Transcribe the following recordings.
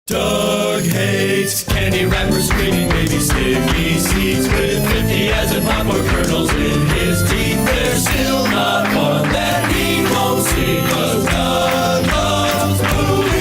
Doug hates candy wrappers, screaming baby sticky seeds with 50 as in popcorn kernels in his teeth. There's still not one that he won't see, 'cause Doug loves movies.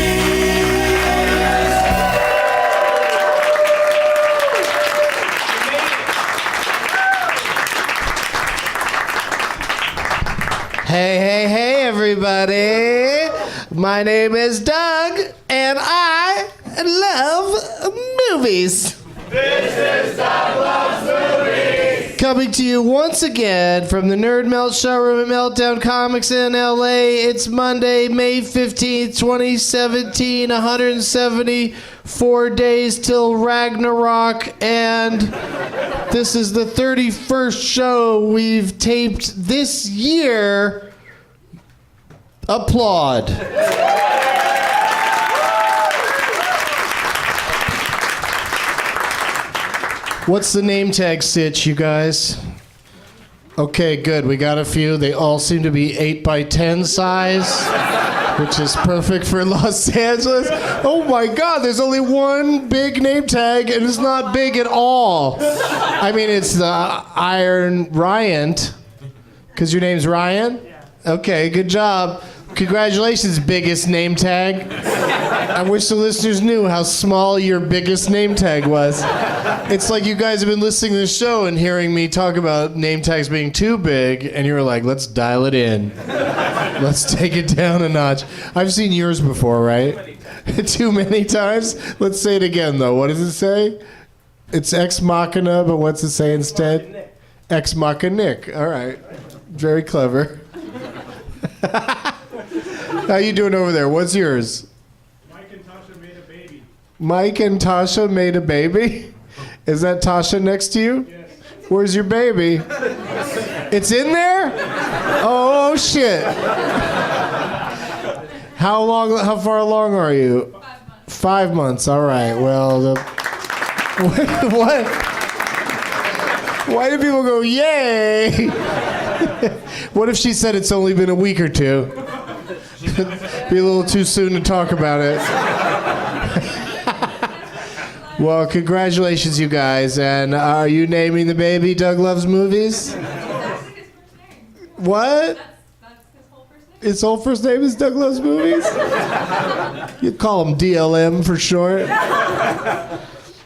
Hey, everybody. My name is Doug, and I love movies. This is Doug Loves Movies. Coming to you once again from the NerdMelt Showroom at Meltdown Comics in LA. It's Monday, May 15th, 2017, 174 days till Ragnarok, and this is the 31st show we've taped this year. Applaud. What's the name tag stitch, you guys? Okay, good. We got a few. They all seem to be 8x10 size, which is perfect for Los Angeles. Oh my God, there's only one big name tag, and it's not big at all. I mean, it's the Iron Ryant, because your name's Ryan? Okay, good job. Congratulations, biggest name tag. I wish the listeners knew how small your biggest name tag was. It's like you guys have been listening to the show and hearing me talk about name tags being too big, and you were like, let's dial it in. Let's take it down a notch. I've seen yours before, right? Too many times? Let's say it again, though. What does it say? It's Ex Machina, but what's it say instead? Ex Machinic. All right. Very clever. How you doing over there? What's yours? Mike and Tasha made a baby. Mike and Tasha made a baby? Is that Tasha next to you? Yes. Where's your baby? It's in there? Oh, shit. How far along are you? 5 months. 5 months, all right. Well, what? Why do people go, yay? What if she said it's only been a week or two? Be a little too soon to talk about it. Well, congratulations, you guys. And are you naming the baby Doug Loves Movies? What? His whole first name is Doug Loves Movies? You call him DLM for short?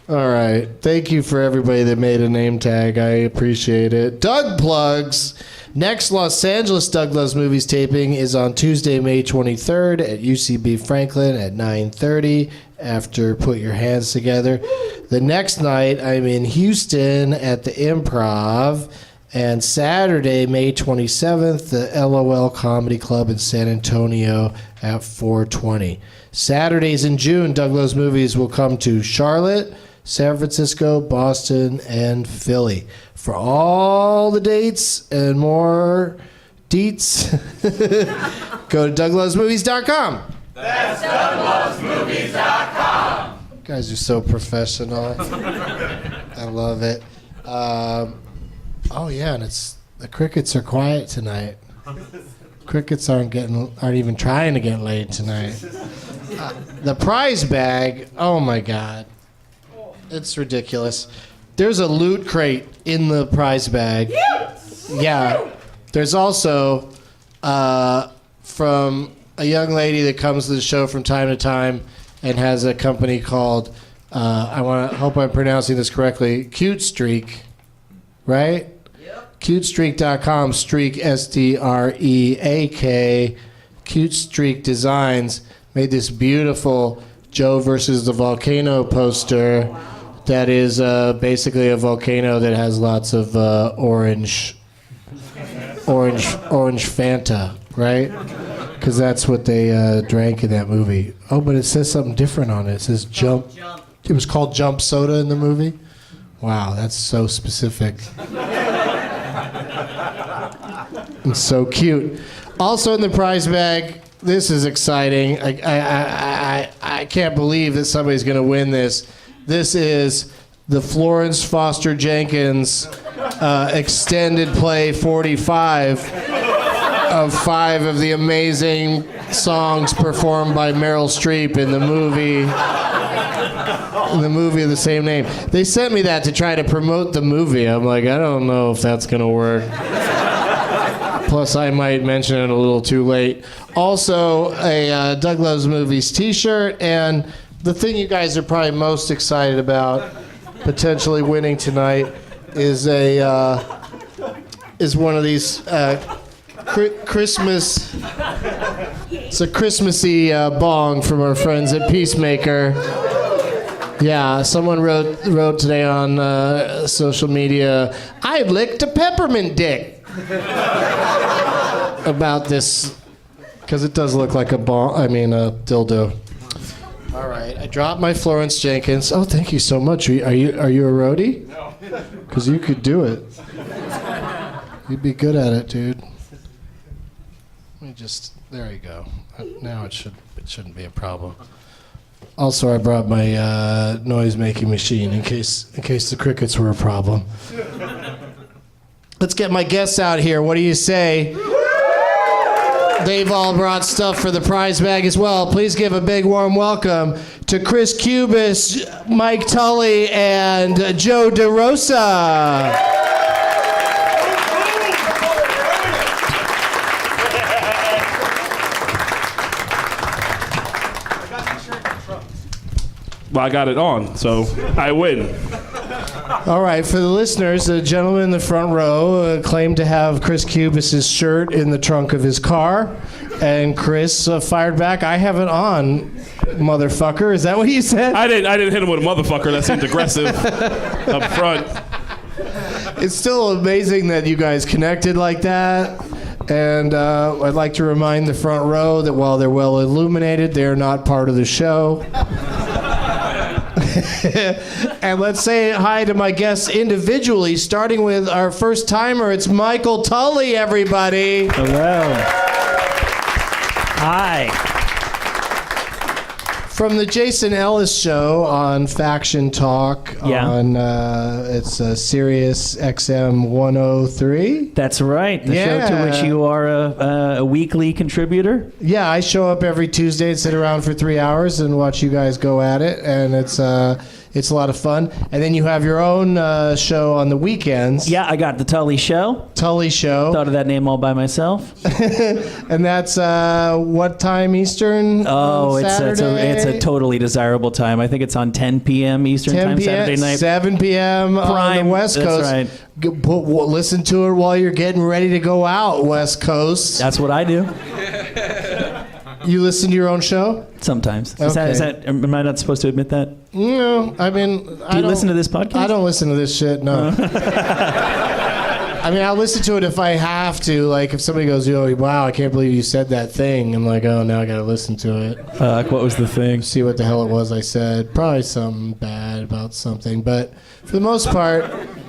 All right. Thank you for everybody that made a name tag. I appreciate it. Doug plugs. Next Los Angeles Doug Loves Movies taping is on Tuesday, May 23rd at UCB Franklin at 9:30 after Put Your Hands Together. The next night, I'm in Houston at the Improv. And Saturday, May 27th, the LOL Comedy Club in San Antonio at 4:20. Saturdays in June, Doug Loves Movies will come to Charlotte, San Francisco, Boston, and Philly. For all the dates and more deets, go to DougLovesMovies.com. That's DougLovesMovies.com. You guys are so professional. I love it. Oh yeah, and the crickets are quiet tonight. Crickets aren't even trying to get laid tonight. The prize bag, oh my God. It's ridiculous. There's a loot crate in the prize bag. Yeah. There's also from a young lady that comes to the show from time to time and has a company called, I hope I'm pronouncing this correctly, Cute Streak, right? Yep. CuteStreak.com, Streak, S-T-R-E-A-K. Cute Streak Designs made this beautiful Joe versus the Volcano poster. Wow. That is basically a volcano that has lots of orange Fanta, right? Because that's what they drank in that movie. Oh, but it says something different on it. It says Jump. It was called Jump Soda in the movie? Wow, that's so specific. And so cute. Also in the prize bag, this is exciting. I can't believe that somebody's going to win this. This is the Florence Foster Jenkins extended play 45 of 5 of the amazing songs performed by Meryl Streep in the movie in the movie of the same name. They sent me that to try to promote the movie. I'm like, I don't know if that's going to work. Plus, I might mention it a little too late. Also, a Doug Loves Movies t-shirt, and the thing you guys are probably most excited about potentially winning tonight is one of these Christmas. It's a Christmassy bong from our friends at Peacemaker. Yeah, someone wrote today on social media, I licked a peppermint dick. About this, because it does look like a dildo. All right, I dropped my Florence Jenkins. Oh, thank you so much. Are you a roadie? No. Because you could do it. You'd be good at it, dude. There you go. Now it shouldn't be a problem. Also, I brought my noise-making machine in case the crickets were a problem. Let's get my guests out here. What do you say? They've all brought stuff for the prize bag as well. Please give a big warm welcome to Chris Cubas, Mike Tully, and Joe DeRosa. Well, I got it on, so I win. All right, for the listeners, the gentleman in the front row claimed to have Chris Cubas' shirt in the trunk of his car, and Chris fired back, I have it on, motherfucker. Is that what you said? I didn't hit him with a motherfucker. That seemed aggressive up front. It's still amazing that you guys connected like that. And I'd like to remind the front row that while they're well illuminated, they're not part of the show. And let's say hi to my guests individually, starting with our first timer. It's Michael Tully, everybody. Hello. Hi. From the Jason Ellis Show on Faction Talk on it's Sirius XM 103. That's right. The show to which you are a weekly contributor. Yeah, I show up every Tuesday and sit around for 3 hours and watch you guys go at it, and it's a lot of fun. And then you have your own show on the weekends. Yeah, I got the Tully Show. Tully Show. Thought of that name all by myself. And that's what time Eastern? Oh, it's a totally desirable time. I think it's on 10 p.m. Eastern 10 time, p.m., Saturday night. 7 p.m. on the West Coast. That's right. Listen to it while you're getting ready to go out, West Coast. That's what I do. You listen to your own show? Sometimes. Okay. Am I not supposed to admit that? No, I mean... Do you listen to this podcast? I don't listen to this shit, no. I mean, I'll listen to it if I have to. Like, if somebody goes, wow, I can't believe you said that thing. I'm like, oh, now I gotta listen to it. What was the thing? See what the hell it was I said. Probably something bad about something. But for the most part,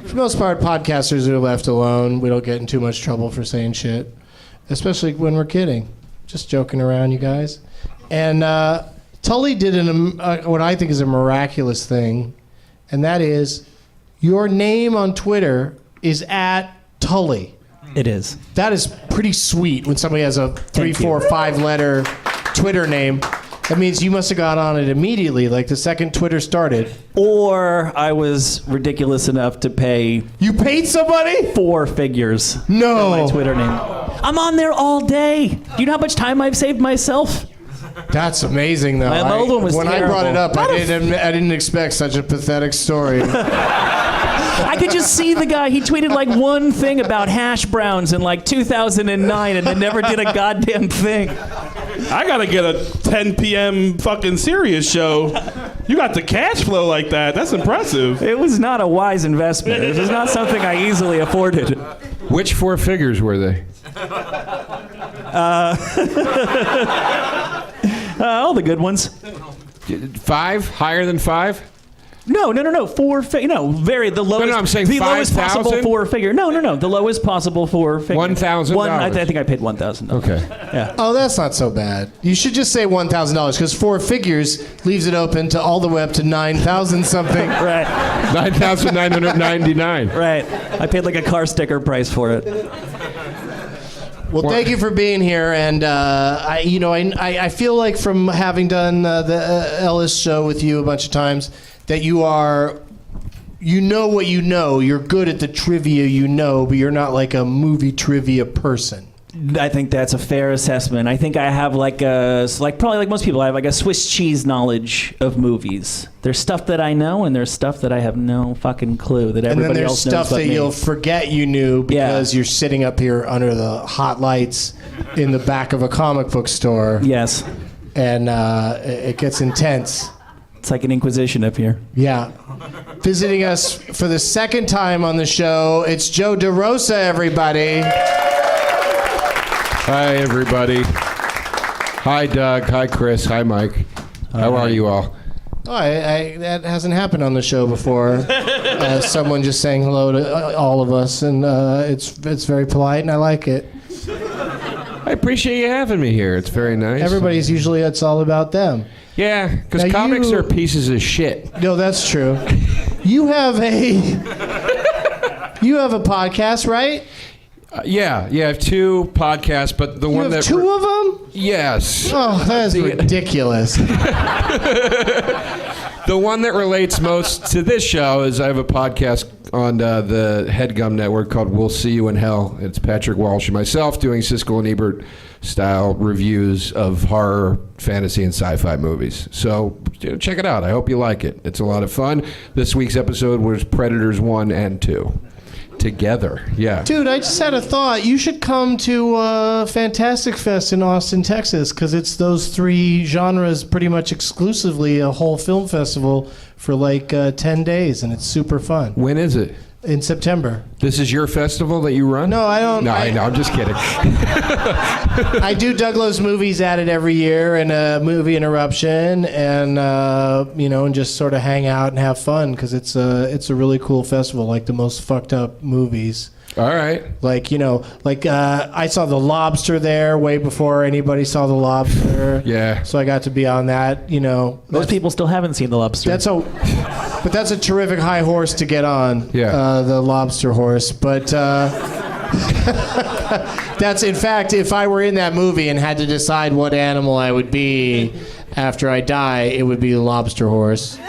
podcasters are left alone. We don't get in too much trouble for saying shit. Especially when we're kidding. Just joking around, you guys. And Tully did what I think is a miraculous thing, and that is your name on Twitter is @Tully. It is. That is pretty sweet when somebody has a 3, 4, 5-letter Twitter name. That means you must have got on it immediately, like the second Twitter started. Or I was ridiculous enough to pay... You paid somebody? 4 figures. No. For my Twitter name. I'm on there all day. Do you know how much time I've saved myself? That's amazing, though. My old one was when terrible. I brought it up, I didn't expect such a pathetic story. I could just see the guy. He tweeted like one thing about hash browns in like 2009 and then never did a goddamn thing. I gotta get a 10 p.m. fucking Sirius show. You got the cash flow like that. That's impressive. It was not a wise investment. It was not something I easily afforded. Which 4 figures were they? All the good ones. 5? Higher than 5? No. 4 figure. No, the lowest. No, I'm saying the lowest 5,000? possible 4 figure. No. The lowest possible 4 figure. $1,000? I think I paid $1,000. Okay. Yeah. Oh, that's not so bad. You should just say $1,000 because 4 figures leaves it open to all the way up to 9,000 something. Right. 9,999. Right. I paid like a car sticker price for it. Well, thank you for being here, and I feel like from having done the Ellis show with you a bunch of times that you know what you know. You're good at the trivia you know, but you're not like a movie trivia person. I think that's a fair assessment. I think I have probably like most people, I have like a Swiss cheese knowledge of movies. There's stuff that I know, and there's stuff that I have no fucking clue that everybody else knows. And then there's stuff that you'll forget you knew because you're sitting up here under the hot lights in the back of a comic book store. Yes. And it gets intense. It's like an inquisition up here. Yeah. Visiting us for the second time on the show, it's Joe DeRosa, everybody. Hi, everybody. Hi, Doug. Hi, Chris. Hi, Mike. How are you all? Oh, that hasn't happened on the show before. Someone just saying hello to all of us, and it's very polite, and I like it. I appreciate you having me here. It's very nice. It's all about them. Yeah, because comics are pieces of shit. No, that's true. You have a podcast, right? Yeah, I have 2 podcasts, but the one that... You have 2 of them? Yes. Oh, that is ridiculous. The one that relates most to this show is I have a podcast on the HeadGum Network called We'll See You in Hell. It's Patrick Walsh and myself doing Siskel and Ebert style reviews of horror, fantasy, and sci-fi movies. So check it out. I hope you like it. It's a lot of fun. This week's episode was Predators 1 and 2. Together, yeah. Dude, I just had a thought. You should come to Fantastic Fest in Austin, Texas, because it's those 3 genres pretty much exclusively a whole film festival for like 10 days, and it's super fun. When is it? In September. This is your festival that you run? No, I don't. No, I know. I'm just kidding. I do Doug Lowe's Movies at it every year, and a movie interruption, and and just sort of hang out and have fun because it's a really cool festival, like the most fucked up movies. All right. I saw The Lobster there way before anybody saw The Lobster. Yeah. So I got to be on that. Most people still haven't seen The Lobster. That's a terrific high horse to get on. Yeah. The lobster horse, but. That's, in fact, if I were in that movie and had to decide what animal I would be after I die, it would be the lobster horse.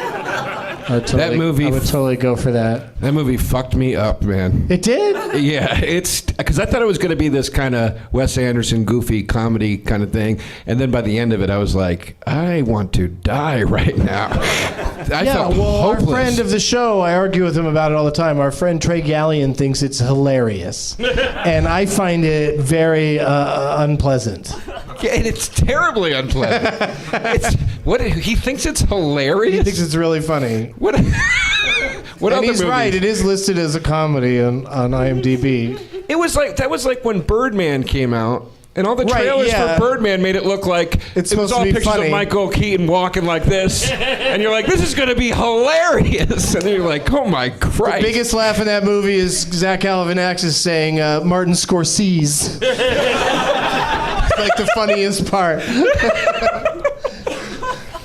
I would totally go for that. That movie fucked me up, man. It did? Yeah, it's because I thought it was going to be this kind of Wes Anderson goofy comedy kind of thing, and then by the end of it, I was like, I want to die right now. I felt hopeless. Our friend of the show, I argue with him about it all the time. Our friend Trey Gallion thinks it's hilarious, and I find it very unpleasant. Yeah, and it's terribly unpleasant. He thinks it's hilarious. He thinks it's really funny. What and other he's movies? right. It is listed as a comedy on IMDb. That was like when Birdman came out, and all the trailers for Birdman made it look like it was all pictures of Michael Keaton walking like this, and you're like, this is going to be hilarious, and then you're like, oh my Christ. The biggest laugh in that movie is Zach Galifianakis saying Martin Scorsese. It's like the funniest part.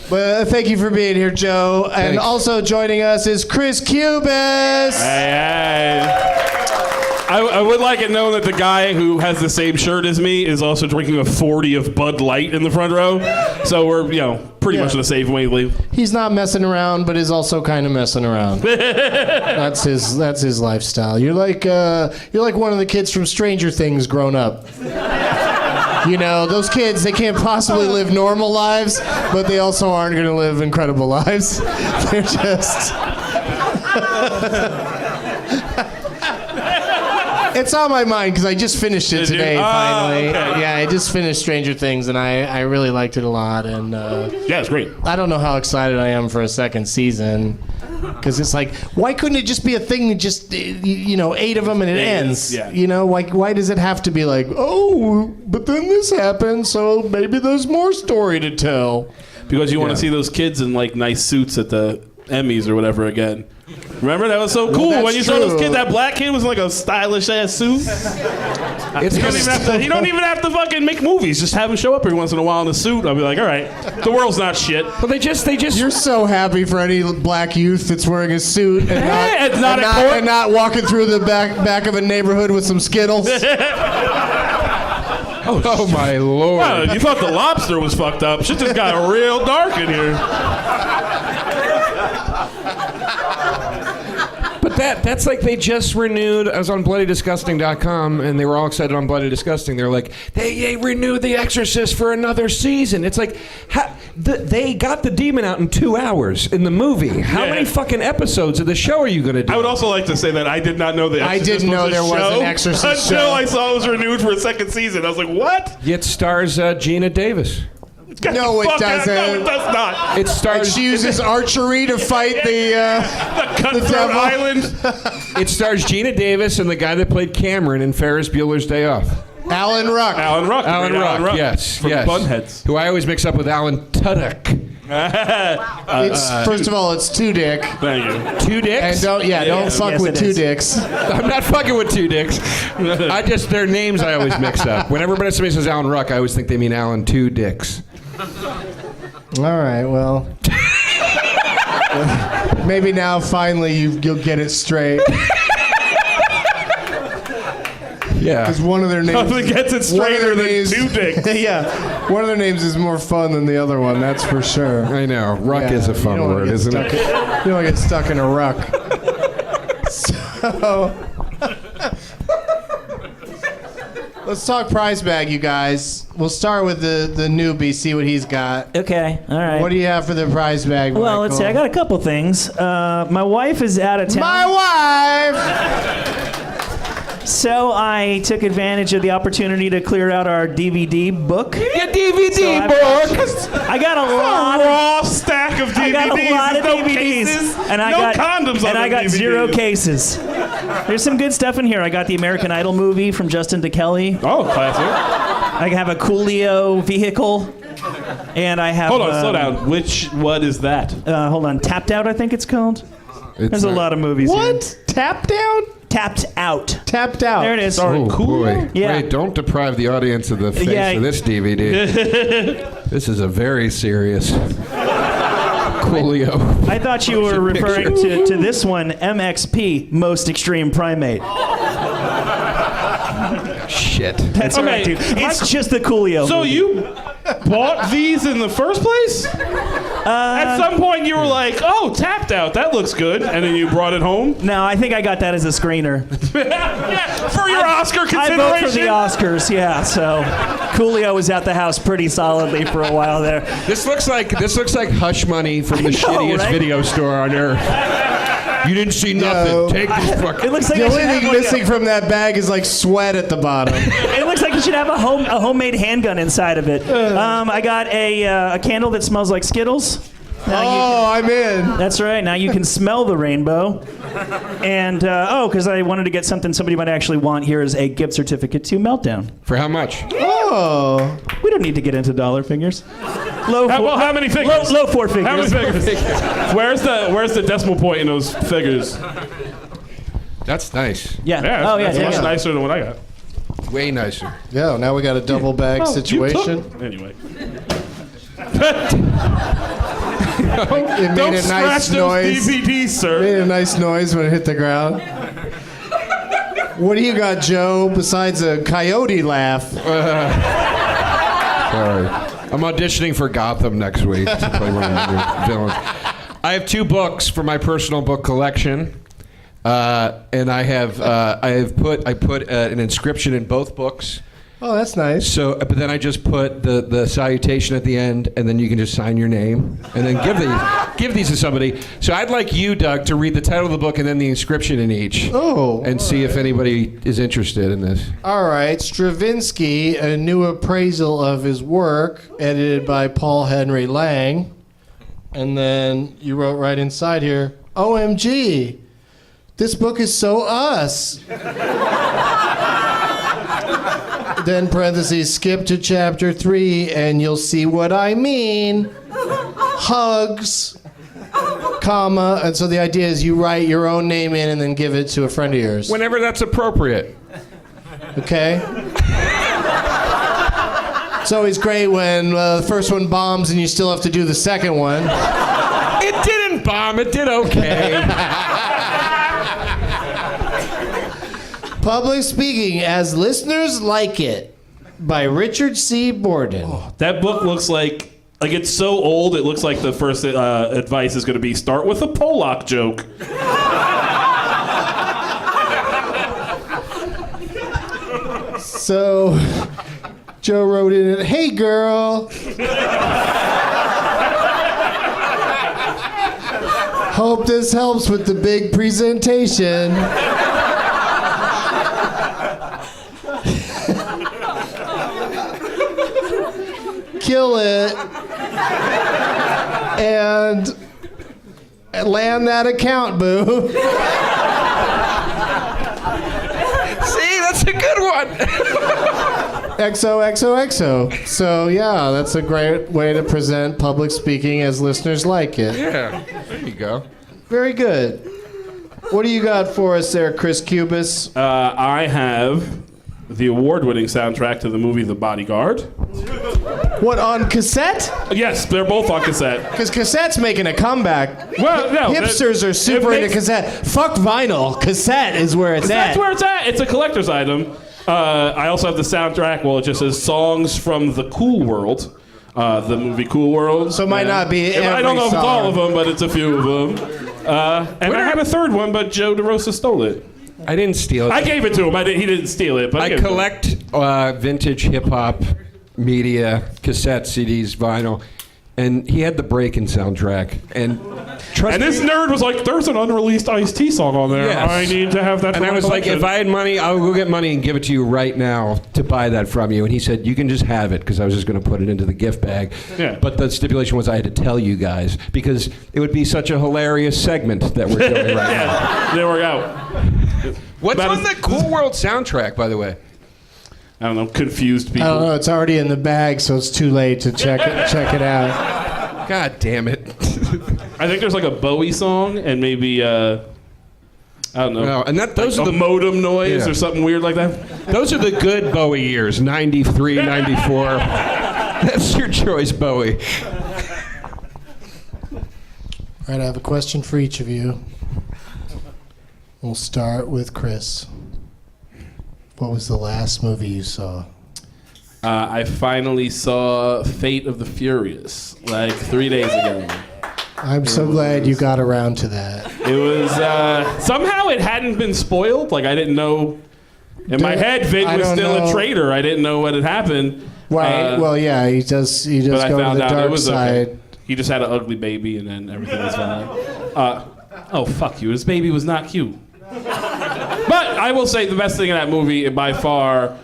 But thank you for being here, Joe. And Thanks. Also joining us is Chris Cubas. Hey. I would like it known that the guy who has the same shirt as me is also drinking a 40 of Bud Light in the front row. So we're, pretty much in the same wavelength. He's not messing around, but is also kind of messing around. That's his lifestyle. You're like one of the kids from Stranger Things grown up. Those kids, they can't possibly live normal lives, but they also aren't going to live incredible lives. They're just... It's on my mind because I just finished it today, finally. Okay. Yeah, I just finished Stranger Things, and I really liked it a lot. And yeah, it's great. I don't know how excited I am for a second season. Because it's like, why couldn't it just be a thing that just, 8 of them and it ends? Yeah. Why does it have to be like, oh, but then this happened, so maybe there's more story to tell? Because you want to see those kids in nice suits at the Emmys or whatever again. Remember, that was so cool when you saw those kids. That black kid was in a stylish ass suit. You don't even have to fucking make movies. Just have him show up every once in a while in a suit. I'll be like, all right, the world's not shit. But they just. You're so happy for any black youth that's wearing a suit and not walking through the back of a neighborhood with some Skittles. Oh my lord! Wow, you thought the lobster was fucked up. Shit just got real dark in here. But that's like they just renewed. I was on BloodyDisgusting.com, and they were all excited on Bloody Disgusting. They're like, they renewed The Exorcist for another season. It's like, they got the demon out in 2 hours in the movie. How many fucking episodes of the show are you going to do? I would also like to say that I did not know The Exorcist I didn't know there was an Exorcist until show. I saw it was renewed for a second season. I was like, what? It stars Gina Davis. No, it doesn't. No, it does not. It stars. She uses archery to fight the Cutthroat devil. Island. It stars Gina Davis and the guy that played Cameron in Ferris Bueller's Day Off. Alan Ruck. Alan Ruck. Alan Ruck. Yes, From yes. Bunheads. Who I always mix up with Alan Tudyk. First of all, it's Two Dick. Thank you. Two dicks. And don't fuck Yes, with it Two is. Dicks. I'm not fucking with two dicks. Their names I always mix up. Whenever somebody says Alan Ruck, I always think they mean Alan Two Dicks. All right, well. Maybe now finally you'll get it straight. Yeah. Because one of their names. Nothing gets it straighter than Two Dicks. Yeah. One of their names is more fun than the other one, that's for sure. I know. Ruck Yeah, is a fun you don't wanna word, get isn't stuck it? You don't want to get stuck in a ruck. So. Let's talk prize bag, you guys. We'll start with the newbie, see what he's got. Okay, all right. What do you have for the prize bag, Well, let's see. I got a couple things. My wife is out of town. My wife! So I took advantage of the opportunity to clear out our DVD book. Your DVD book. book. I got a lot of Raw stack of DVDs. I got a lot of no DVDs, cases, and I no got condoms on and I them got DVDs. 0 cases. There's some good stuff in here. I got the American Idol movie from Justin to Kelly. Oh, classic. I have a Coolio vehicle, and I have. Hold on, slow down. What is that? Hold on, Tapped Out, I think it's called. There's a lot of movies here. What? Tap down? Tapped Out. Tapped out. There it is. Oh, boy. Yeah. Wait, don't deprive the audience of the face Yeah. of this DVD. This is a very serious Coolio. I thought you were referring to this one, MXP, Most Extreme Primate. Shit. That's Okay, right, dude. It's just the Coolio So movie. you bought these in the first place? At some point you were like, oh, Tapped Out, that looks good. And then you brought it home? No, I think I got that as a screener. Yeah, for your Oscar I consideration. vote for the Oscars, yeah. So Coolio was at the house pretty solidly for a while there. This looks like Hush Money from the know, shittiest right? video store on earth. You didn't see nothing. No. Take this fucking. It looks like The I only should have thing like missing from that bag is like sweat at the bottom. it looks like you should have a homemade handgun inside of it. I got a candle that smells like Skittles. I'm in. That's right. Now you can smell the rainbow. And, because I wanted to get something somebody might actually want, here is a gift certificate to Meltdown. For how much? Oh. We don't need to get into dollar figures. How many figures? Low four figures. How many figures? Where's the decimal point in those figures? That's nice. Yeah. That's much yeah. nicer than what I got. Way nicer. Yeah, now we got a double bag situation. Anyway. It Don't made a scratch nice those noise. DVDs, sir. Made a nice noise when it hit the ground. What do you got, Joe, besides a coyote laugh? Sorry. I'm auditioning for Gotham next week to play one of the new villains. I have 2 books for my personal book collection, and I put an inscription in both books. Oh, that's nice. So, but then I just put the salutation at the end, and then you can just sign your name, and then give these to somebody. So I'd like you, Doug, to read the title of the book and then the inscription in each. Oh. And see if anybody is interested in this. All right, Stravinsky, a new appraisal of his work, edited by Paul Henry Lang. And then you wrote right inside here, OMG, this book is so us. Then parentheses, skip to chapter 3 and you'll see what I mean. Hugs, comma, and so the idea is you write your own name in and then give it to a friend of yours. Whenever that's appropriate. Okay? It's always great when the first one bombs and you still have to do the second one. It didn't bomb. It did okay. Public speaking as listeners like it. by Richard C. Borden. That book looks like it's so old. It looks like the first advice is going to be start with a Pollock joke. So, Joe wrote in, "Hey girl. Hope this helps with the big presentation. Kill it and land that account, boo." See, that's a good one. XOXOXO. So yeah, that's a great way to present public speaking as listeners like it. Yeah, there you go. Very good. What do you got for us there, Chris Cubas? I have the award-winning soundtrack to the movie The Bodyguard. What, on cassette? Yes, they're both on cassette. Because cassette's making a comeback. Well, no, hipsters are super into cassette. Fuck vinyl. Cassette is where it's at. That's where it's at. It's a collector's item. I also have the soundtrack. Well, it just says songs from the Cool World, the movie Cool World. So it might not be every I don't know if it's all song. of them, but it's a few of them. And I had a third one, but Joe DeRosa stole it. I didn't steal it. I gave it to him. He didn't steal it, but I gave it to him. collect vintage hip-hop media, cassette, CDs, vinyl, and he had the Breakin' soundtrack. And trust this me, nerd was like, "There's an unreleased Ice-T song on there. Yes. I need to have that." and for I my was like, collection." if I had money, I'll go get money and give it to you right now to buy that from you. And he said, you can just have it, because I was just going to put it into the gift bag. Yeah. But the stipulation was I had to tell you guys, because it would be such a hilarious segment that we're doing right now. There we go. What's That on is- the Cool World soundtrack, by the way? I don't know, confused people. I don't know. It's already in the bag, so it's too late to check it out. God damn it. I think there's like a Bowie song and maybe I don't know. No, and those Like are a the modem noise Yeah. or something weird like that. Those are the good Bowie years, 93, 94. That's your choice, Bowie. All right, I have a question for each of you. We'll start with Chris. What was the last movie you saw? I finally saw Fate of the Furious like 3 days ago. I'm so glad you got around to that. It was somehow it hadn't been spoiled. Like I didn't know. In my head, Vin I was don't still know. a traitor. I didn't know what had happened. Right. Well, yeah, he does But I go to found the out it dark was side. okay. He just had an ugly baby, and then everything was fine. Oh fuck you! His baby was not cute. But I will say the best thing in that movie, by far,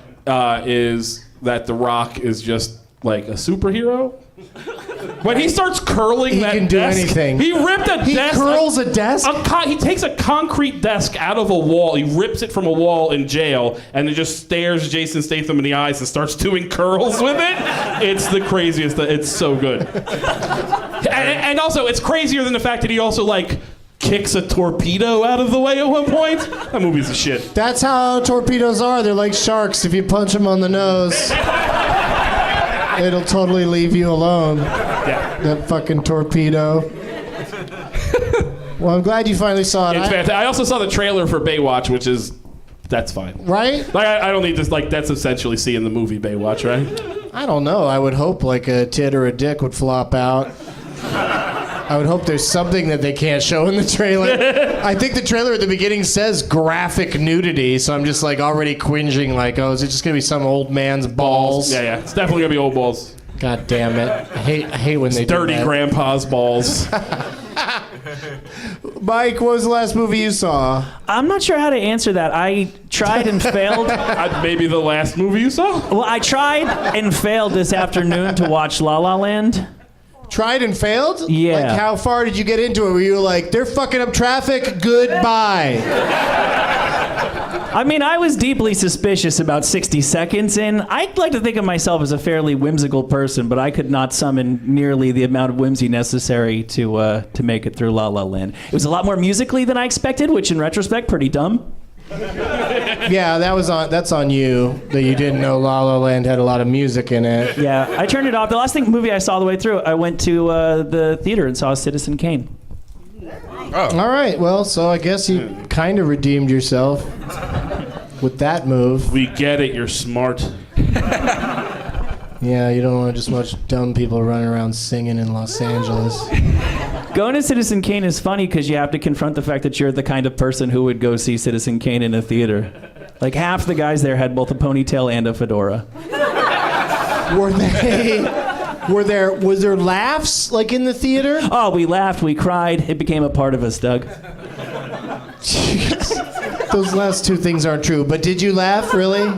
is that The Rock is just like a superhero. When he starts curling He that can do desk, anything. He ripped a He desk. curls a desk? He takes a concrete desk out of a wall. He rips it from a wall in jail, and then just stares Jason Statham in the eyes and starts doing curls with it. It's the craziest. It's so good. And also, it's crazier than the fact that he also like kicks a torpedo out of the way at one point. That movie's a shit. That's how torpedoes are. They're like sharks. If you punch them on the nose, it'll totally leave you alone. Yeah. That fucking torpedo. Well, I'm glad you finally saw it. It's fantastic. I also saw the trailer for Baywatch, which is that's fine. Right? Like I don't need to like that's essentially seeing the movie Baywatch, right? I don't know. I would hope like a tit or a dick would flop out. I would hope there's something that they can't show in the trailer. I think the trailer at the beginning says graphic nudity, so I'm just like already cringing like, oh, is it just gonna be some old man's balls? Yeah. It's definitely gonna be old balls. God damn it. I hate when they Dirty do that. grandpa's balls. Mike, what was the last movie you saw? I'm not sure how to answer that. I tried and failed. Maybe the last movie you saw? Well, I tried and failed this afternoon to watch La La Land. Tried and failed? Yeah. Like, how far did you get into it? Were you like, they're fucking up traffic, goodbye? I mean, I was deeply suspicious about 60 seconds in. I'd like to think of myself as a fairly whimsical person, but I could not summon nearly the amount of whimsy necessary to make it through La La Land. It was a lot more musically than I expected, which in retrospect, pretty dumb. Yeah, that's on you, that you didn't know La La Land had a lot of music in it. Yeah, I turned it off. The last movie I saw all the way through, I went to the theater and saw Citizen Kane. All right, well, so I guess you kind of redeemed yourself with that move. We get it, you're smart. Yeah, you don't want to just watch dumb people running around singing in Los Angeles. Going to Citizen Kane is funny because you have to confront the fact that you're the kind of person who would go see Citizen Kane in a theater. Like half the guys there had both a ponytail and a fedora. Was there laughs like in the theater? Oh, we laughed, we cried. It became a part of us, Doug. Those last two things aren't true. But did you laugh, really?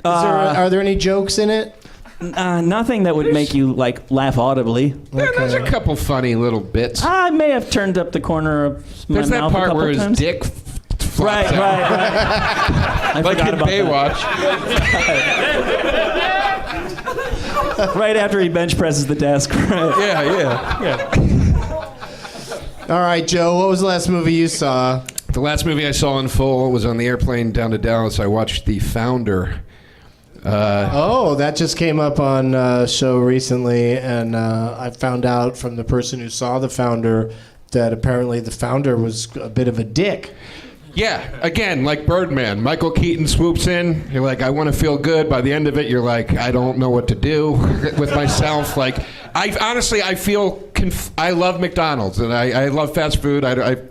Are there any jokes in it? Nothing that would make you like laugh audibly. Yeah, there's a couple funny little bits. I may have turned up the corner of my There's that mouth a part couple where his times. dick flops Right. I like forgot in about Baywatch. that. Right after he bench presses the desk. Right. Yeah. All right, Joe, what was the last movie you saw? The last movie I saw in full was on the airplane down to Dallas. I watched The Founder. That just came up on a show recently, and I found out from the person who saw The Founder that apparently The Founder was a bit of a dick. Yeah, again, like Birdman. Michael Keaton swoops in. You're like, I want to feel good. By the end of it, you're like, I don't know what to do with myself. Like, I feel, I love McDonald's, and I love fast food.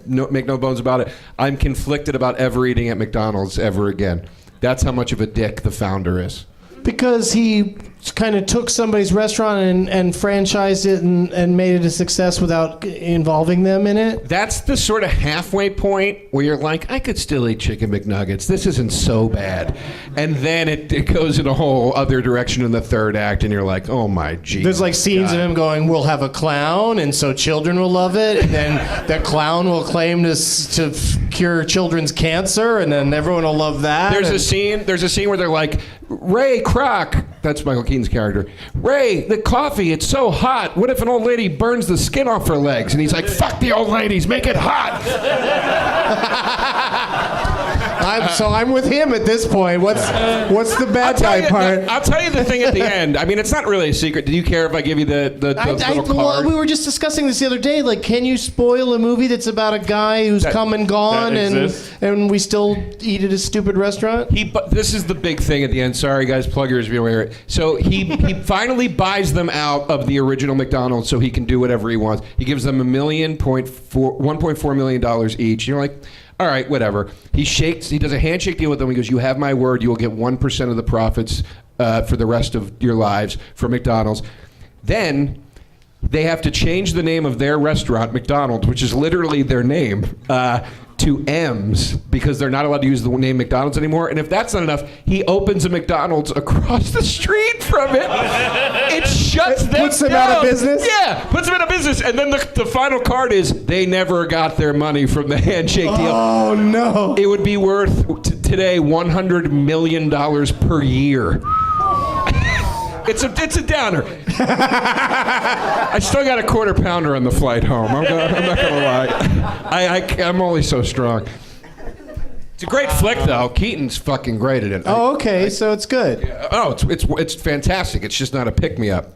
Make no bones about it. I'm conflicted about ever eating at McDonald's ever again. That's how much of a dick The Founder is. Because he kind of took somebody's restaurant and franchised it and made it a success without involving them in it? That's the sort of halfway point where you're like, I could still eat chicken McNuggets. This isn't so bad. And then it goes in a whole other direction in the third act, and you're like, oh my Jesus. There's like scenes of him going, we'll have a clown, and so children will love it, and then that clown will claim to cure children's cancer, and then everyone will love that. There's a scene where they're like, Ray Kroc, that's Michael Keaton's character. Ray, the coffee, it's so hot. What if an old lady burns the skin off her legs? And he's like, fuck the old ladies, make it hot. I'm with him at this point. What's the bad guy part? I'll tell you the thing at the end. I mean, it's not really a secret. Do you care if I give you the little card? Well, we were just discussing this the other day. Like, can you spoil a movie that's about a guy who's come and gone, and we still eat at a stupid restaurant? This is the big thing at the end. Sorry, guys, pluggers, if you're aware. So he finally buys them out of the original McDonald's so he can do whatever he wants. He gives them $1.4 million each. You're like, all right, whatever. He does a handshake deal with them. He goes, you have my word. You will get 1% of the profits for the rest of your lives for McDonald's. Then they have to change the name of their restaurant, McDonald's, which is literally their name, to M's, because they're not allowed to use the name McDonald's anymore. And if that's not enough, he opens a McDonald's across the street from it. It shuts them down. Puts them out of business? Yeah, puts them out of business. And then the final card is they never got their money from the handshake deal. Oh, no. It would be worth today $100 million per year. It's a downer. I still got a quarter pounder on the flight home. I'm not gonna lie. I'm only so strong. It's a great flick, though. Keaton's fucking great at it. Oh, okay, so it's good. Oh, it's fantastic. It's just not a pick me up.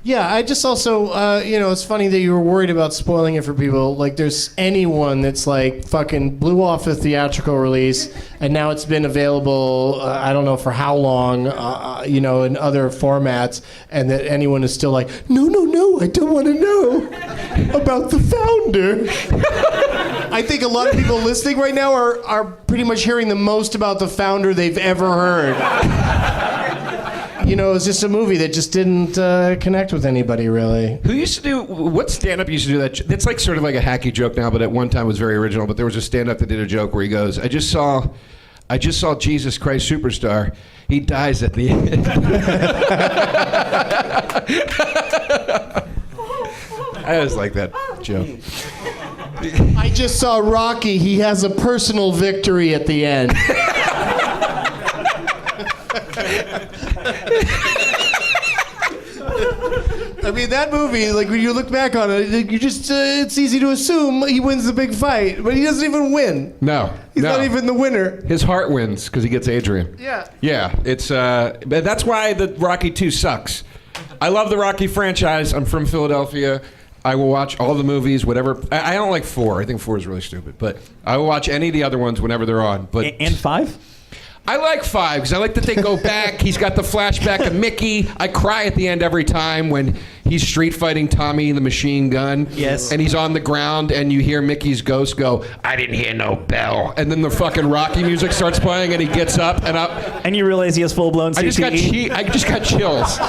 Yeah, I just also, it's funny that you were worried about spoiling it for people. Like, there's anyone that's like fucking blew off a theatrical release, and now it's been available, I don't know for how long, in other formats, and that anyone is still like, no, I don't want to know about The Founder. I think a lot of people listening right now are pretty much hearing the most about The Founder they've ever heard. It's just a movie that just didn't connect with anybody, really. What stand-up used to do that? It's like sort of like a hacky joke now, but at one time was very original. But there was a stand-up that did a joke where he goes, I just saw Jesus Christ Superstar. He dies at the end. I always like that joke. I just saw Rocky. He has a personal victory at the end. I mean, that movie, like, when you look back on it, it's easy to assume he wins the big fight, but he doesn't even win. No. He's not even the winner. His heart wins because he gets Adrian. Yeah. Yeah, it's but that's why the Rocky 2 sucks. I love the Rocky franchise. I'm from Philadelphia. I will watch all the movies, whatever. I don't like 4. I think 4 is really stupid, but I will watch any of the other ones whenever they're on. But and 5? I like 5 because I like that they go back. He's got the flashback of Mickey. I cry at the end every time when he's street fighting Tommy the Machine Gun. Yes. And he's on the ground and you hear Mickey's ghost go, I didn't hear no bell. And then the fucking Rocky music starts playing and he gets up and up. And you realize he has full-blown CTE. I just got chills.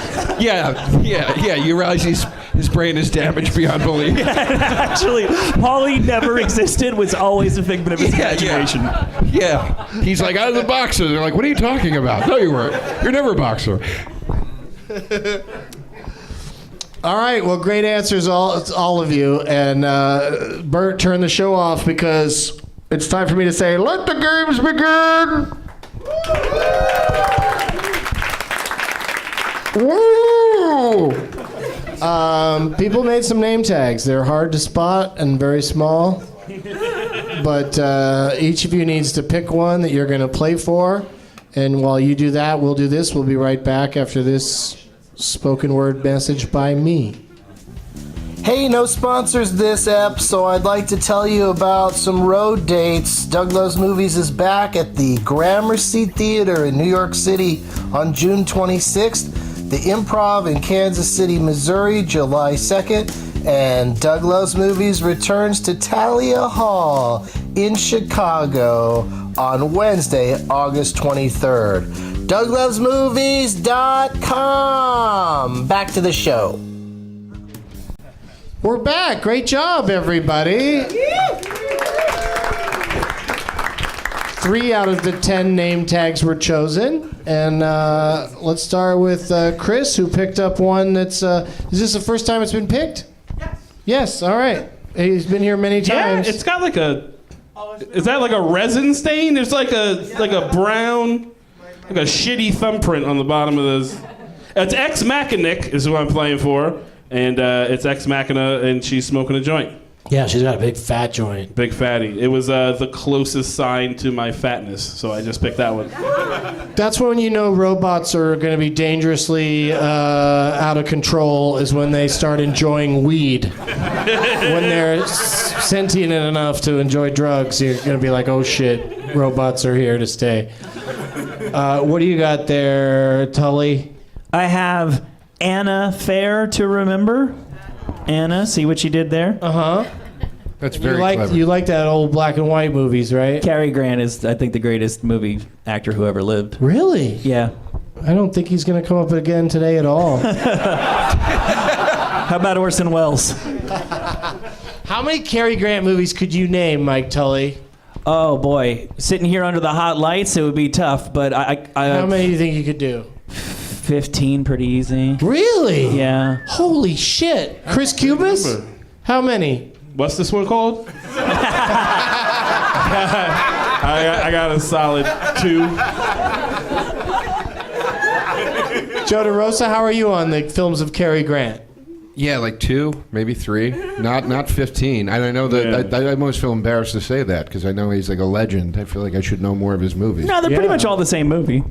Yeah. You realize his brain is damaged beyond belief. Actually, Paulie never existed, was always a figment of his imagination. Yeah. He's like, I was a boxer. They're like, what are you talking about? No, you weren't. You're never a boxer. All right, well, great answers, all of you. And Bert, turn the show off because it's time for me to say, let the games begin. Woo! People made some name tags. They're hard to spot and very small. But each of you needs to pick one that you're going to play for. And while you do that, we'll do this. We'll be right back after this spoken word message by me. Hey, no sponsors this ep, so I'd like to tell you about some road dates. Doug Loves Movies is back at the Gramercy Theater in New York City on June 26th, the Improv in Kansas City, Missouri, July 2nd, and Doug Loves Movies returns to Thalia Hall in Chicago on Wednesday, August 23rd. DougLovesMovies.com. Back to the show. We're back. Great job, everybody. 3 out of the 10 name tags were chosen. And let's start with Chris, who picked up one that's... is this the first time it's been picked? Yes, all right. He's been here many times. Yeah, it's got like a... Is that like a resin stain? There's like a brown... Like a shitty thumbprint on the bottom of this. It's Ex Machina is who I'm playing for. And it's Ex Machina, and she's smoking a joint. Yeah, she's got a big fat joint. Big fatty. It was the closest sign to my fatness, so I just picked that one. That's when you know robots are going to be dangerously out of control, is when they start enjoying weed. When they're sentient enough to enjoy drugs, you're going to be like, oh shit, robots are here to stay. What do you got there, Tully? I have Anna Fair to remember. Anna, see what you did there? Uh-huh. That's very clever. You like that old black and white movies, right? Cary Grant is, I think, the greatest movie actor who ever lived. Really? Yeah. I don't think he's going to come up again today at all. How about Orson Welles? How many Cary Grant movies could you name, Mike Tully? Oh, boy. Sitting here under the hot lights, it would be tough, but I How many do you think you could do? 15, pretty easy. Really? Yeah. Holy shit. Chris Cubas? How many? What's this one called? I got a solid 2. Joe DeRosa, how are you on the films of Cary Grant? Yeah, like 2, maybe 3. Not 15. And I know that I almost feel embarrassed to say that because I know he's like a legend. I feel like I should know more of his movies. No, they're pretty much all the same movie.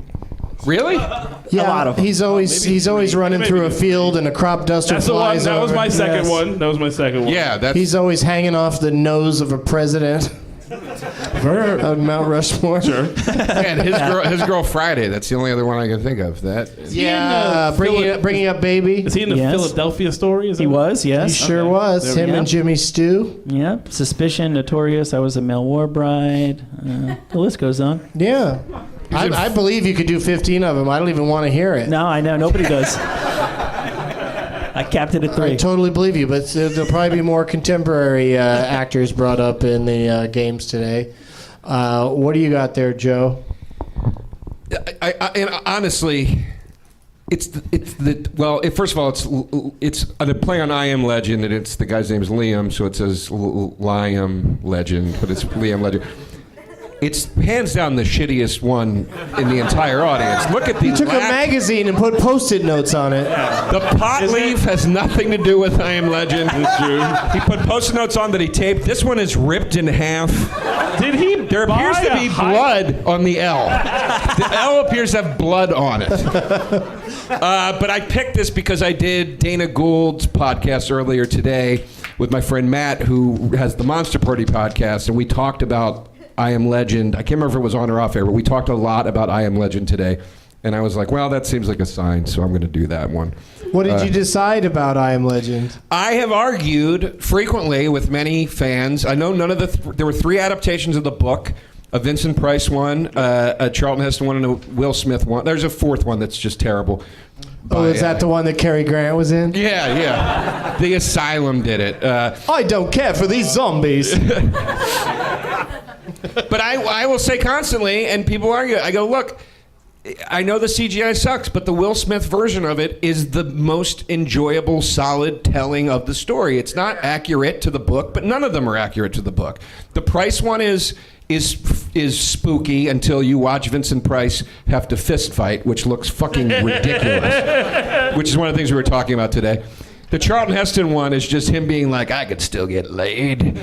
Really? Yeah, a lot of them. He's always running through a field and a crop duster That's the one. flies That was over. my second Yes. one. That was my second one. Yeah, that's... He's always hanging off the nose of a president. On Mount Rushmore. Sure. Man, his girl Friday. That's the only other one I can think of. That. Yeah, bringing up baby. Is he in the Yes. Philadelphia Story? Is He that was, yes. He sure was. There we Him go. and Jimmy Stew. Yep. Suspicion, Notorious, I Was a Male War Bride. The list goes on. Yeah. I believe you could do 15 of them. I don't even want to hear it. No, I know. Nobody does. I capped it at 3. I totally believe you, but there'll probably be more contemporary actors brought up in the games today. What do you got there, Joe? And honestly, first of all, it's a play on I Am Legend, and it's the guy's name is Liam, so it says Liam Legend, but it's Liam Legend. It's hands down the shittiest one in the entire audience. Look at He these. took a magazine and put Post-it notes on it. The pot leaf has nothing to do with I Am Legend. It's true. He put Post-it notes on that he taped. This one is ripped in half. Did he? There appears to be blood on the L. The L appears to have blood on it. But I picked this because I did Dana Gould's podcast earlier today with my friend Matt, who has the Monster Party podcast, and we talked about I Am Legend. I can't remember if it was on or off air, but we talked a lot about I Am Legend today. And I was like, well, that seems like a sign, so I'm going to do that one. What did you decide about I Am Legend? I have argued frequently with many fans. I know none of there were 3 adaptations of the book. A Vincent Price one, a Charlton Heston one, and a Will Smith one. There's a 4th one that's just terrible. Oh, is that the one that Cary Grant was in? Yeah. The Asylum did it. I don't care for these zombies. But I will say constantly, and people argue, I go, look, I know the CGI sucks, but the Will Smith version of it is the most enjoyable, solid telling of the story. It's not accurate to the book, but none of them are accurate to the book. The Price one is spooky until you watch Vincent Price have to fist fight, which looks fucking ridiculous, which is one of the things we were talking about today. The Charlton Heston one is just him being like, I could still get laid.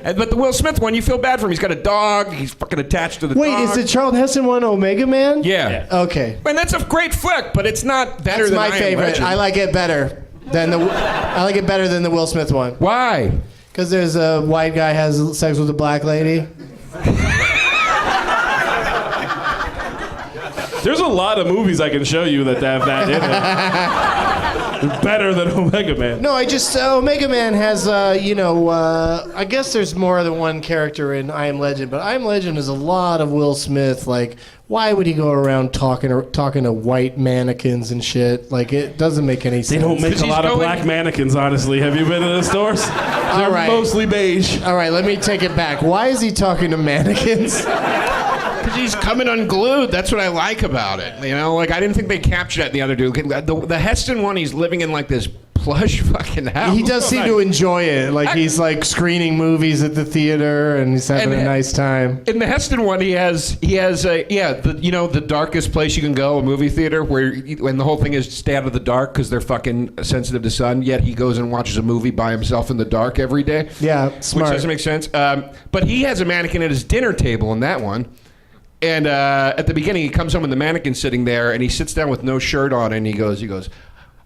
But the Will Smith one, you feel bad for him. He's got a dog. He's fucking attached to the dog. Wait, is the Charlton Heston one Omega Man? Yeah. Okay. And that's a great flick, but it's not better than That's my favorite. I like it better than the Will Smith one. Why? Because there's a white guy has sex with a black lady. There's a lot of movies I can show you that have that in it. Better than Omega Man. No, Omega Man has, I guess there's more than one character in I Am Legend, but I Am Legend is a lot of Will Smith. Like, why would he go around talking to white mannequins and shit? Like, it doesn't make any sense. They don't make a lot of black mannequins, honestly. Have you been to the stores? They're mostly beige. All right, let me take it back. Why is he talking to mannequins? Because he's coming unglued. That's what I like about it. You know, like I didn't think they captured that in the other dude. The Heston one, he's living in like this plush fucking house. He does seem to enjoy it. Like he's like screening movies at the theater and he's having a nice time. In the Heston one, he has the darkest place you can go, a movie theater, when the whole thing is stay out of the dark because they're fucking sensitive to sun. Yet he goes and watches a movie by himself in the dark every day. Yeah, smart. Which doesn't make sense. But he has a mannequin at his dinner table in that one. And at the beginning, he comes home and the mannequin's sitting there, and he sits down with no shirt on, and he goes,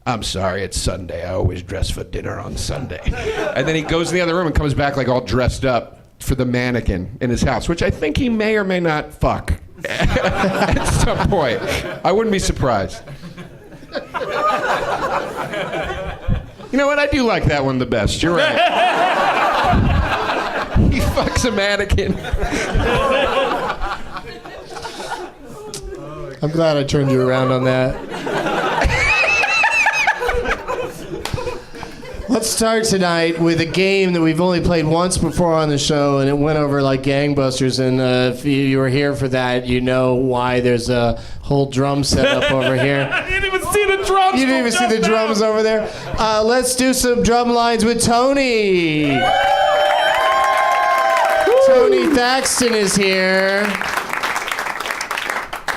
I'm sorry, it's Sunday. I always dress for dinner on Sunday. And then he goes in the other room and comes back like all dressed up for the mannequin in his house, which I think he may or may not fuck at some point. I wouldn't be surprised. You know what? I do like that one the best. You're right. He fucks a mannequin. I'm glad I turned you around on that. Let's start tonight with a game that we've only played once before on the show, and it went over like gangbusters. And if you were here for that, you know why there's a whole drum set up over here. You didn't even see the drums. You didn't even see the drums over there. Let's do some drum lines with Tony. Tony Thaxton is here.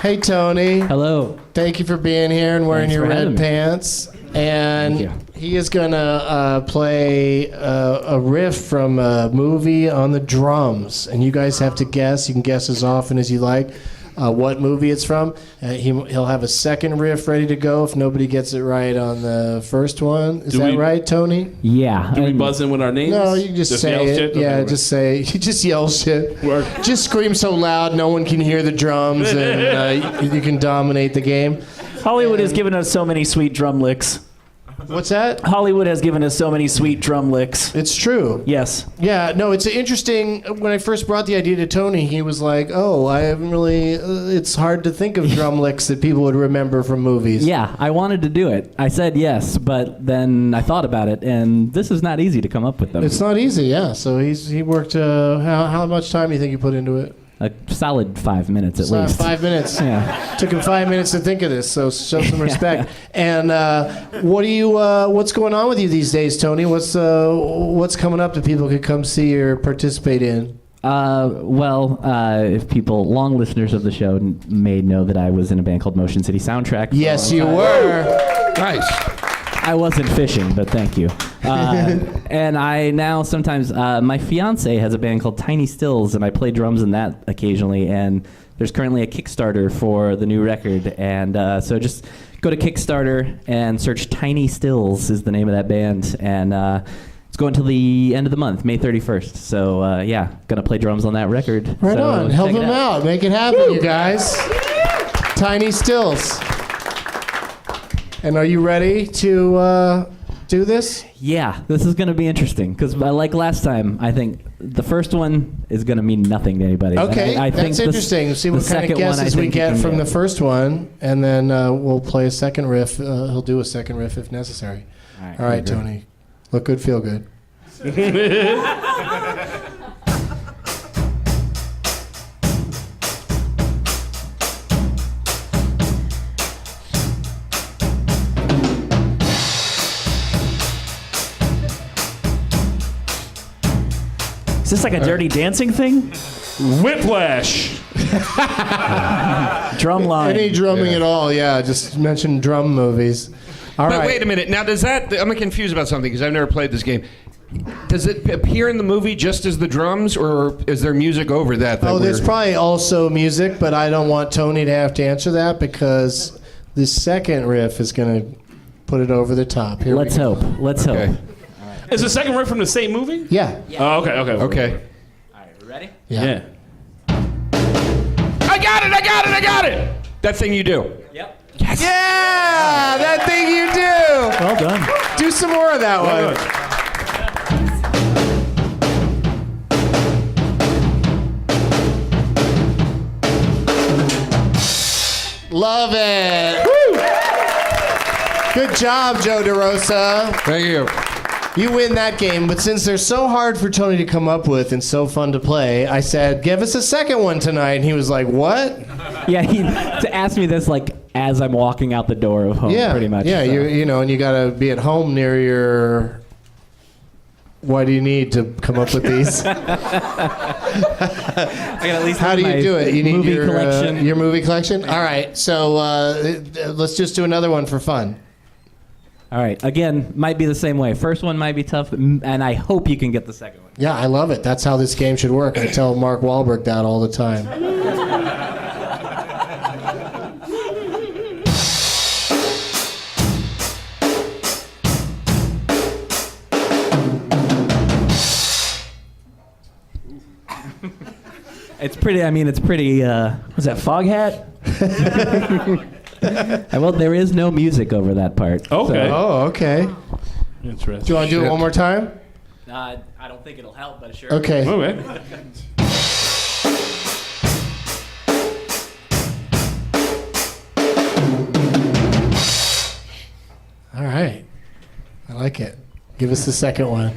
Hey, Tony. Hello. Thank you for being here and wearing Thanks your for having red me. pants. And Thank you. he is going to play a riff from a movie on the drums. And you guys have to guess. You can guess as often as you like what movie it's from. He'll have a second riff ready to go if nobody gets it right on the first one. Is that right, Tony? Yeah. Do we buzz in with our names? No, you can just say yell it. shit? Yeah, Okay, just say. You just yell shit. Work. Just scream so loud no one can hear the drums, and you can dominate the game. Hollywood has given us so many sweet drum licks. What's that? Hollywood has given us so many sweet drum licks. It's true. Yes. Yeah, no, it's interesting. When I first brought the idea to Tony, he was like, oh, I haven't really, it's hard to think of drum licks that people would remember from movies. Yeah, I wanted to do it. I said yes, but then I thought about it, and this is not easy to come up with them. It's not easy, yeah. So he worked, how much time do you think you put into it? A solid 5 minutes at least. 5 minutes. Yeah. Took him 5 minutes to think of this, so show some respect. And what's going on with you these days, Tony? What's coming up that people could come see or participate in? If people, long listeners of the show, may know that I was in a band called Motion City Soundtrack. Yes, you were. Nice. I wasn't fishing, but thank you. And I now sometimes, my fiance has a band called Tiny Stills, and I play drums in that occasionally. And there's currently a Kickstarter for the new record. And so just go to Kickstarter and search Tiny Stills is the name of that band. And it's going till the end of the month, May 31st. So yeah, gonna play drums on that record. Right so on. Help check it him out. Make it happen, you guys. Tiny Stills. And are you ready to do this? Yeah, this is gonna be interesting because like last time, I think the first one is gonna mean nothing to anybody. Okay, I think that's interesting. See what kind of guesses we get from the first one, and then we'll play a second riff. He'll do a second riff if necessary. All right, Tony. Look good, feel good. Is this like a Dirty Dancing thing? Whiplash. Drum line. Any drumming at all, yeah. Just mention drum movies. All But right. wait a minute. Now, does that... I'm confused about something because I've never played this game. Does it appear in the movie just as the drums, or is there music over that? Oh, there's probably also music, but I don't want Tony to have to answer that because the second riff is going to put it over the top. Here Let's we go. hope. Let's hope. Is the second riff from the same movie? Yeah. Oh, okay. Okay. All right, we ready? Yeah. I got it! That thing you do. Yep. Yes. Yeah, that thing you do. Well done. Do some more of that one. Love it. Woo! Good job, Joe DeRosa. Thank you. You win that game, but since they're so hard for Tony to come up with and so fun to play, I said, give us a second one tonight. And he was like, what? Yeah, he asked me this like as I'm walking out the door of home, Yeah, pretty much. Yeah, so. you know, and you got to be at home near your... Why do you need to come up with these? I got at least How do you do it? You need movie your collection. your movie collection? All right, so let's just do another one for fun. All right, again, might be the same way. First one might be tough, and I hope you can get the second one. Yeah, I love it. That's how this game should work. I tell Mark Wahlberg that all the time. It's pretty. I mean, it's pretty. Was that Foghat? Well, there is no music over that part. Okay. Oh, okay. Interesting. Do you want to do it one more time? I don't think it'll help, but sure. Okay. Okay. All right. I like it. Give us the second one.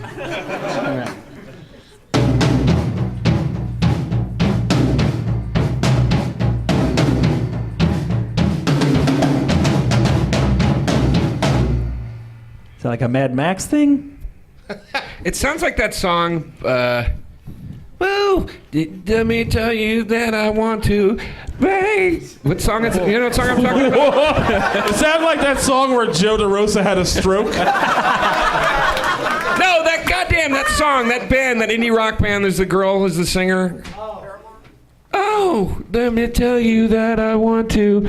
Is that like a Mad Max thing? It sounds like that song. Woo! Let me tell you that I want to. Bang! What song is it? You know what song I'm talking about? It sounded like that song where Joe DeRosa had a stroke. No, that goddamn that song, that band, that indie rock band. There's the girl who's the singer. Oh, let me tell you that I want to.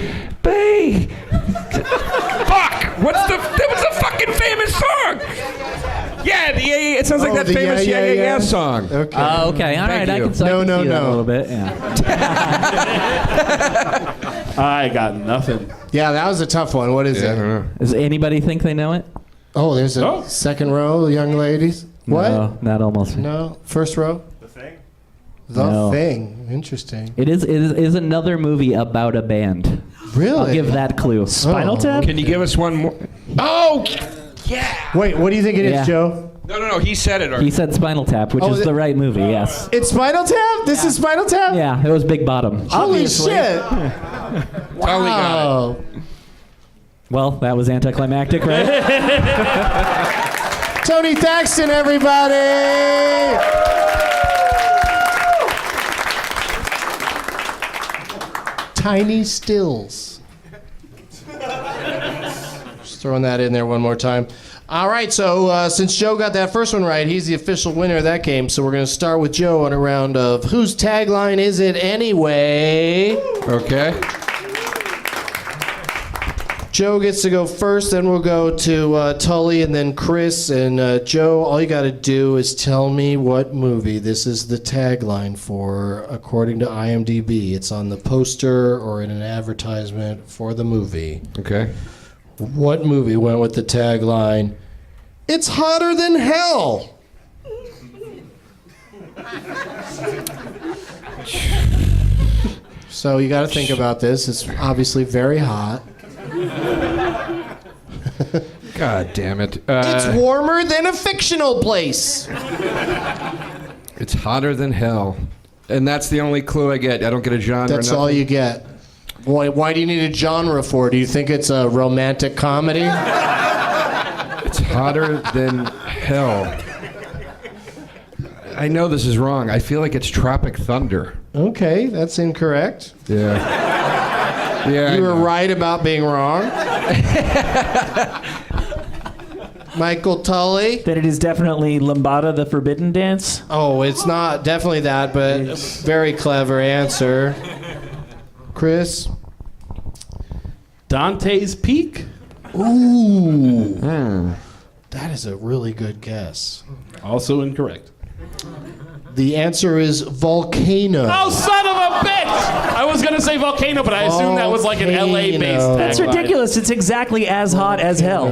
Bang! Fuck! That was a fucking famous song. Yeah, the yeah. It sounds like that the famous yeah song. Okay. Oh, okay. All right. Thank I you. can, so I can No, see that no. a little bit. Yeah. I got nothing. Yeah, that was a tough one. What is Yeah, I it? don't know. Does anybody think they know it? Oh, there's a Oh. second row, young ladies. What? No, not almost. No. First row? The Thing? The No. Thing. Interesting. It is another movie about a band. Really? I'll give that clue. Spinal Oh. Tap? Can you give us one more? Oh, yeah. Wait, what do you think it is, Yeah. Joe? No. He said it He already. said Spinal Tap, which Oh, is the right movie, yes. It's Spinal Tap? This is Spinal Tap? Yeah, it was Big Bottom. Holy Obviously. shit. Totally got Oh. Well, that was anticlimactic, right? Tony Thaxton, everybody! Tiny Stills. Just throwing that in there one more time. All right, so since Joe got that first one right, he's the official winner of that game. So we're going to start with Joe on a round of Whose Tagline Is It Anyway? it. Okay. Joe gets to go first, then we'll go to Tully and then Chris. And Joe, all you got to do is tell me what movie this is the tagline for, according to IMDb. It's on the poster or in an advertisement for the movie. Okay. What movie went with the tagline, "It's hotter than hell"? So you got to think about this. It's obviously very hot. God damn it. It's warmer than a fictional place. It's hotter than hell. And that's the only clue I get. I don't get a genre. That's all you get. Why do you need a genre for? Do you think it's a romantic comedy? It's hotter than hell. I know this is wrong. I feel like it's Tropic Thunder. Okay, that's incorrect. Yeah. Yeah. You were right about being wrong. Michael Tully. That it is definitely Lambada, the Forbidden Dance. Oh, it's not definitely that, but very clever answer. Chris. Dante's Peak. Ooh. That is a really good guess. Also incorrect. The answer is Volcano. Oh, son of a bitch! I was going to say Volcano, but I assumed that was like an LA-based tagline. That's ridiculous. It's exactly as hot as hell.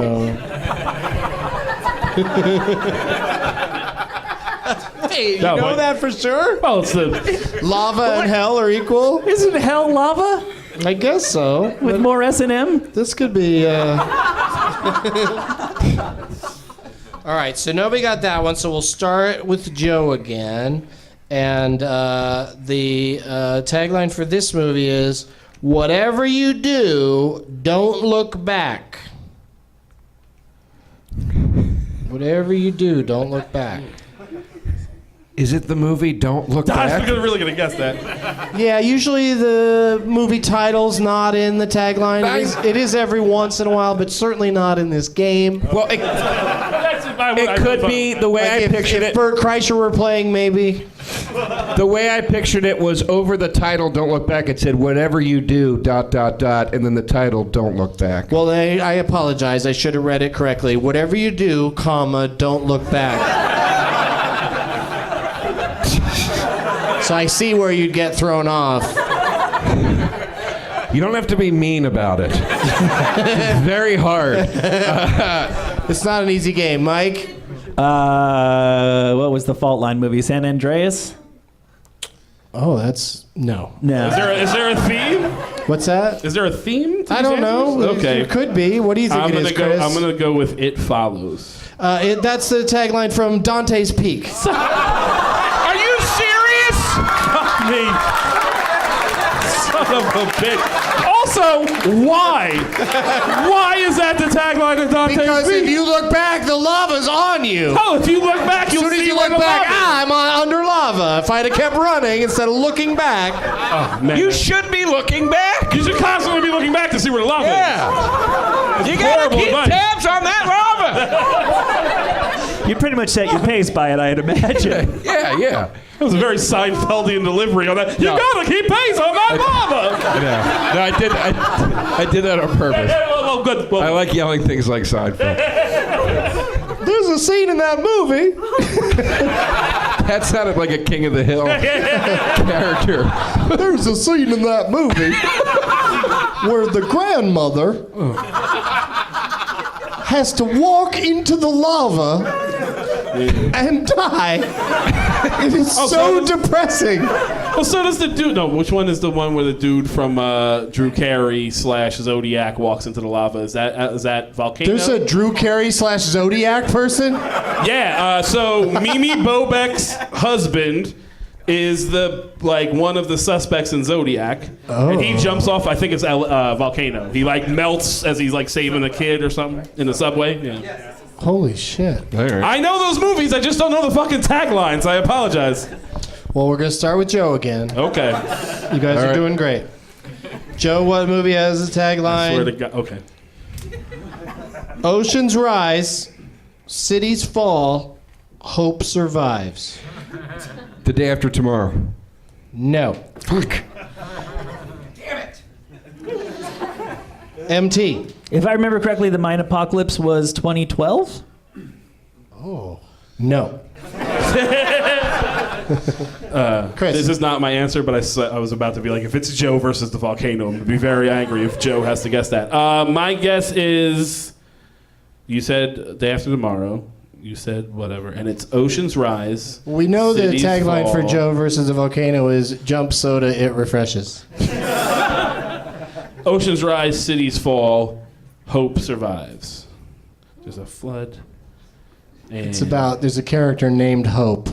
Hey, you know that for sure? Well, it's the... Lava and hell are equal? Isn't hell lava? I guess so. With more S&M? This could be... All right, so nobody got that one, so we'll start with Joe again. And the tagline for this movie is, "Whatever you do, don't look back." Whatever you do, don't look back. Is it the movie Don't Look I Back? was really going to guess that. Yeah, usually the movie title's not in the tagline. It is every once in a while, but certainly not in this game. Well, it could be the way I pictured if it. Bert Kreischer were playing, maybe. The way I pictured it was over the title Don't Look Back, it said, "Whatever you do, ... and then the title Don't Look Back. Well, I apologize. I should have read it correctly. Whatever you do, comma, don't look back. So I see where you'd get thrown off. You don't have to be mean about it. It's very hard. It's not an easy game. Mike? What was the Fault Line movie? San Andreas? Oh, that's... No. No. Is there a theme? What's that? Is there a theme? To I don't know. Okay. It could be. What do you think it is, Chris? I'm gonna go with It Follows. That's the tagline from Dante's Peak. Are you serious? Fuck me. Son of a bitch. Also, why? Why is that the tagline of Dante's Because Peak? if you look back, the lava's on you. Oh, if you look back, you'll As soon see as you where look the back, lava is. I'm under lava. If I'd have kept running instead of looking back. Oh, man. You should be looking back. You should constantly be looking back to see where the lava is. Yeah. You gotta horrible keep advice. tabs on that lava. You pretty much set your pace by it, I'd imagine. Yeah. That was a very Seinfeldian delivery on that. You gotta keep pace on that lava. Yeah. No, I did that on purpose. Well, good. Well, I like yelling things like Seinfeld. There's a scene in that movie. That sounded like a King of the Hill character. There's a scene in that movie where the grandmother has to walk into the lava and die. It is so depressing. Well, so does the dude. No, which one is the one where the dude from Drew Carey / Zodiac walks into the lava? Is that Volcano? There's a Drew Carey / Zodiac person? Yeah. So Mimi Bobek's husband is one of the suspects in Zodiac, and he jumps off. I think it's Volcano. He melts as he's saving a kid or something in the subway. Yeah. Holy shit. Right. I know those movies. I just don't know the fucking taglines. I apologize. Well, we're going to start with Joe again. Okay. You guys are doing great. Joe, what movie has a tagline? Swear to God. Okay. Oceans rise, cities fall, hope survives. The Day After Tomorrow. No. Fuck. MT. If I remember correctly, the Mayan apocalypse was 2012? No. Chris. This is not my answer, but I was about to be like, if it's Joe versus the volcano, I'm going to be very angry if Joe has to guess that. My guess is, you said Day After Tomorrow. You said whatever, and it's Oceans Rise. We know the Cities tagline for Fall. Joe versus the volcano is "Jump soda, it refreshes." Oceans Rise, Cities Fall, Hope Survives. There's a flood. And It's about there's a character named Hope.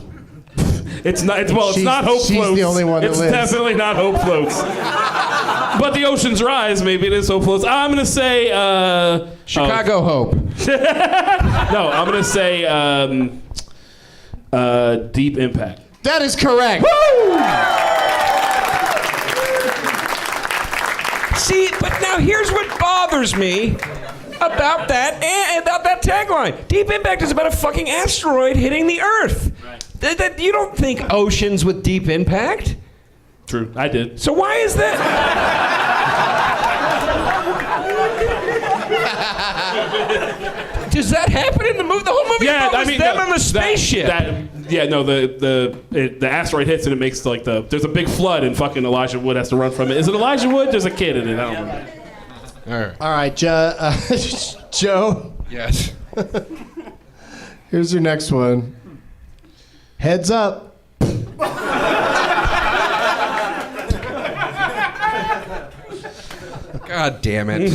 It's not. It's not Hope she's Floats. the only one that It's lives. definitely not Hope Floats. But the Oceans Rise, maybe it is Hope Floats. I'm gonna say Chicago Hope. No, I'm gonna say Deep Impact. That is correct. See, but now here's what bothers me about that tagline. Deep Impact is about a fucking asteroid hitting the Earth. Right. You don't think oceans with deep impact? True, I did. So why is that? Does that happen in the movie? The whole movie involves them on the spaceship. The asteroid hits and it makes like there's a big flood and fucking Elijah Wood has to run from it. Is it Elijah Wood? There's a kid in it. I don't know. All right. Joe. Yes. Here's your next one. Heads up. God damn it.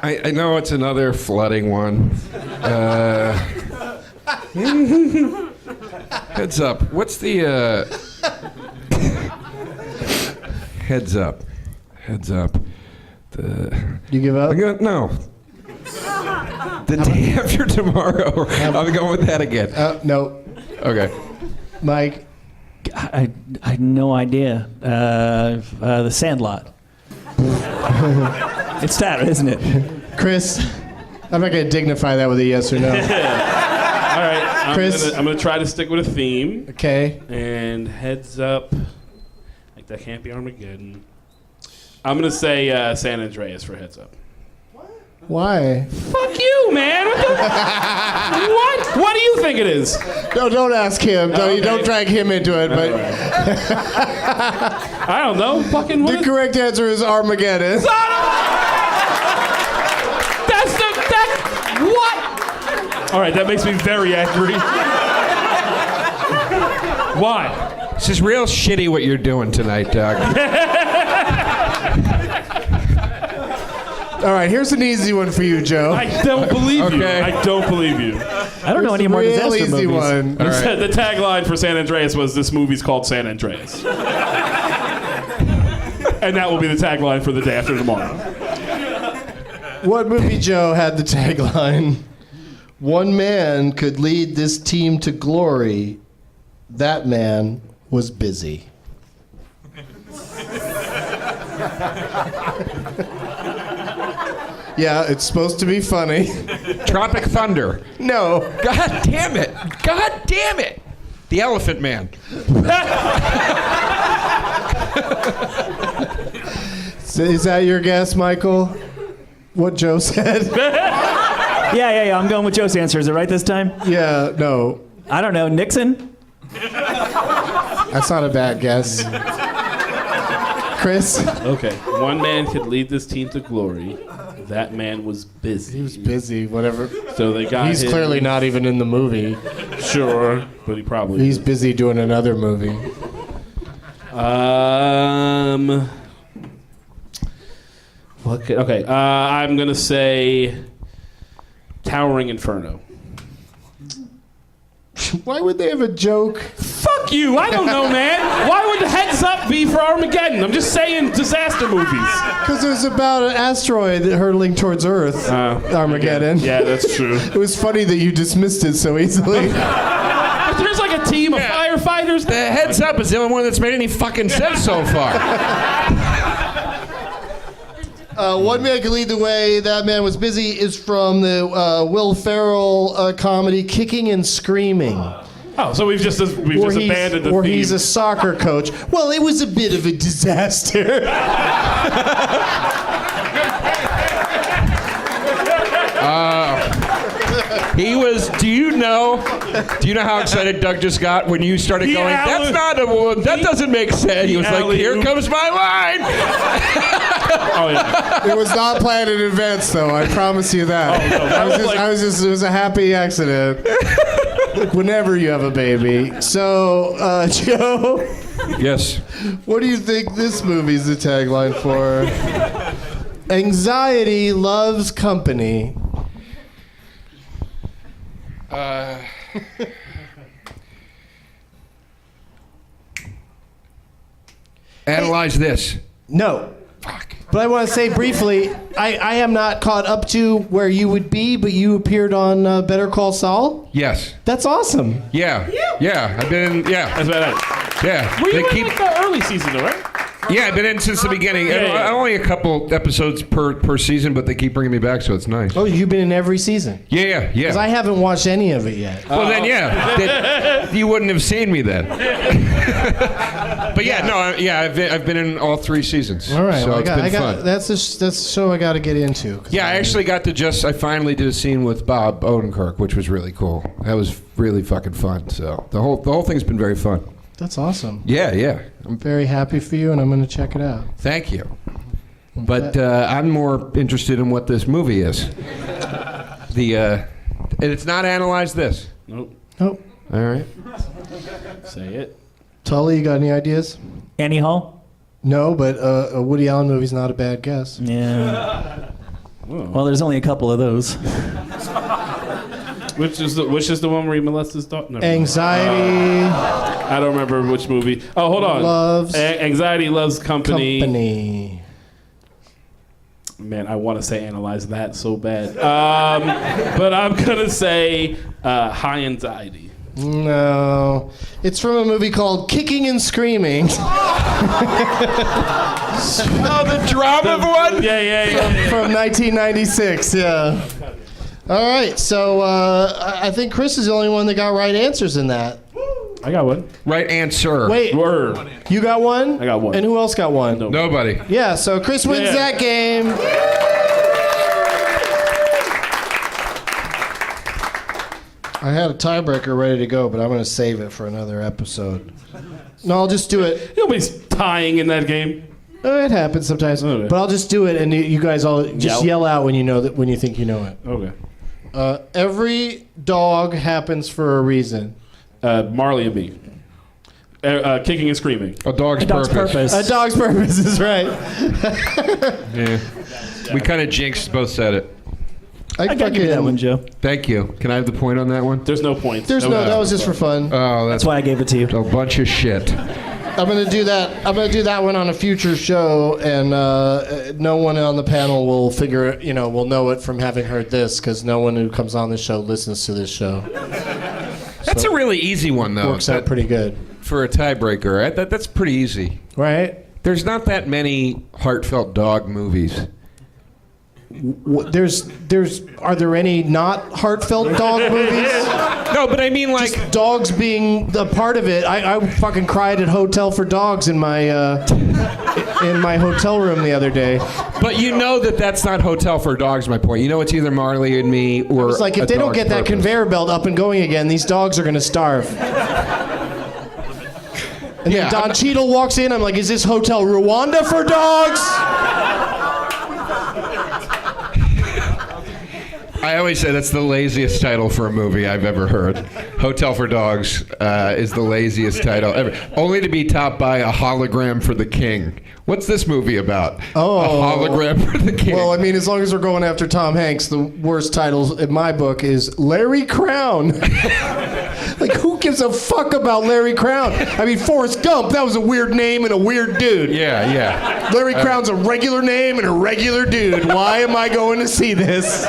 I know it's another flooding one. Heads up. What's the... Heads up. Heads up. You give up? No. The Day After Tomorrow. I'm going with that again. No. Okay. Mike. I had no idea. The Sandlot. It's that, isn't it? Chris. I'm not going to dignify that with a yes or no. All right, Chris? I'm gonna try to stick with a theme. Okay. And heads up. Like that can't be Armageddon. I'm gonna say San Andreas for heads up. Why? Fuck you, man. What? What do you think it is? No, don't ask him. Okay. Don't drag him into it. But I don't know. Fucking what? the correct answer is Armageddon. What? All right, that makes me very angry. Why? This is real shitty what you're doing tonight, Doug. All right, here's an easy one for you, Joe. I don't believe you. Okay. I don't believe you. I don't know any more Real disaster easy movies. one. All right. The tagline for San Andreas was, "This movie's called San Andreas." And that will be the tagline for The Day After Tomorrow. What movie, Joe, had the tagline, "One man could lead this team to glory. That man was busy." Yeah, it's supposed to be funny. Tropic Thunder. No. God damn it. God damn it. The Elephant Man. So is that your guess, Michael? What Joe said? Yeah. I'm going with Joe's answer. Is it right this time? Yeah, no. I don't know. Nixon? That's not a bad guess. Chris? Okay. One man could lead this team to glory. That man was busy. He was busy, whatever. So they got He's him. clearly not even in the movie. Sure, but he probably He's busy doing another movie. Okay. I'm gonna say Towering Inferno. Why would they have a joke? Fuck you! I don't know, man. Why would Heads Up be for Armageddon? I'm just saying disaster movies. Because it was about an asteroid hurtling towards Earth. Armageddon. Yeah, that's true. It was funny that you dismissed it so easily. But there's like a team of firefighters. The Heads Up is the only one that's made any fucking sense so far. One Man Could Lead the Way, That Man Was Busy is from the Will Ferrell comedy Kicking and Screaming. Oh, so we've just abandoned the where theme. he's a soccer coach. Well, it was a bit of a disaster. He was. Do you know how excited Doug just got when you started going? That doesn't make sense. He was like, "Here comes my line." Oh yeah. It was not planned in advance, though. I promise you that. Oh, no, It was a happy accident. Whenever you have a baby. So, Joe. Yes. What do you think this movie's the tagline for? Anxiety loves company. Analyze this. No. Fuck. But I want to say briefly, I am not caught up to where you would be, but you appeared on Better Call Saul? Yes. That's awesome. Yeah. Yeah. I've been. Yeah. That's badass. Yeah. Were you in like the early season, though, right? Yeah, I've been in since the beginning. Yeah. Only a couple episodes per season, but they keep bringing me back, so it's nice. Oh, you've been in every season? Yeah. Because I haven't watched any of it yet. Well, then, you wouldn't have seen me then. But I've been in all 3 seasons. All right. So it's been fun. That's a show I got to get into. Yeah, I actually I finally did a scene with Bob Odenkirk, which was really cool. That was really fucking fun. So the whole thing's been very fun. That's awesome. Yeah. I'm very happy for you, and I'm going to check it out. Thank you. But I'm more interested in what this movie is. And it's not Analyze This. Nope. All right. Say it. Tully, you got any ideas? Annie Hall? No, but a Woody Allen movie's not a bad guess. Yeah. Whoa. Well, there's only a couple of those. Which is the one where he molests his daughter? No. Anxiety I don't remember which movie. Oh, hold on. loves Anxiety loves company. Man, I want to say Analyze That so bad. But I'm gonna say High Anxiety. No. It's from a movie called Kicking and Screaming. Oh, the drama one? Yeah. From 1996, yeah. All right, so I think Chris is the only one that got right answers in that. I got one. Right answer. Wait, Word. you got one? I got one. And who else got one? Nobody. Yeah, so Chris wins Yeah. that game. I had a tiebreaker ready to go, but I'm going to save it for another episode. No, I'll just do it. Nobody's tying in that game. It happens sometimes, Okay. but I'll just do it, and you guys all just Yell. yell out when you think you know it. Okay. Every dog happens for a reason. Marley and me. Kicking and Screaming. A dog's purpose. A dog's purpose is right. Yeah. We kind of jinxed, both said it. I gotta give you that one, Joe. Thank you. Can I have the point on that one? There's no points. That was just for fun. Oh, That's why I gave it to you. a bunch of shit. I'm gonna do that. I'm gonna do that one on a future show, and no one on the panel will figure it. Will know it from having heard this, because no one who comes on this show listens to this show. That's a really easy one, though. Works out pretty good, For a tiebreaker, right? That's pretty easy. right? There's not that many heartfelt dog movies. Are there any not heartfelt dog movies? No, but I mean, like, Dogs being a part of it. I fucking cried at Hotel for Dogs in my hotel room the other day. but you know that's not Hotel for Dogs. My point. You know, it's either Marley and Me or. It's like, if A they don't Dog's get that Purpose. conveyor belt up and going again, these dogs are gonna starve. And Yeah, then Don I'm- Cheadle walks in. I'm like, is this Hotel Rwanda for dogs? I always say that's the laziest title for a movie I've ever heard. Hotel for Dogs is the laziest title ever. Only to be topped by A Hologram for the King. What's this movie about? Oh. A Hologram for the King. Well, I mean, as long as we're going after Tom Hanks, the worst title in my book is Larry Crown. Like, who gives a fuck about Larry Crown? I mean, Forrest Gump, that was a weird name and a weird dude. Yeah. Larry Crown's a regular name and a regular dude. Why am I going to see this?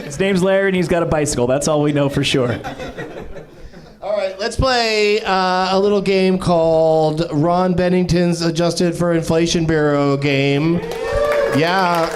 His name's Larry, and he's got a bicycle. That's all we know for sure. All right, let's play a little game called Ron Bennington's Adjusted for Inflation Bureau game. Yeah.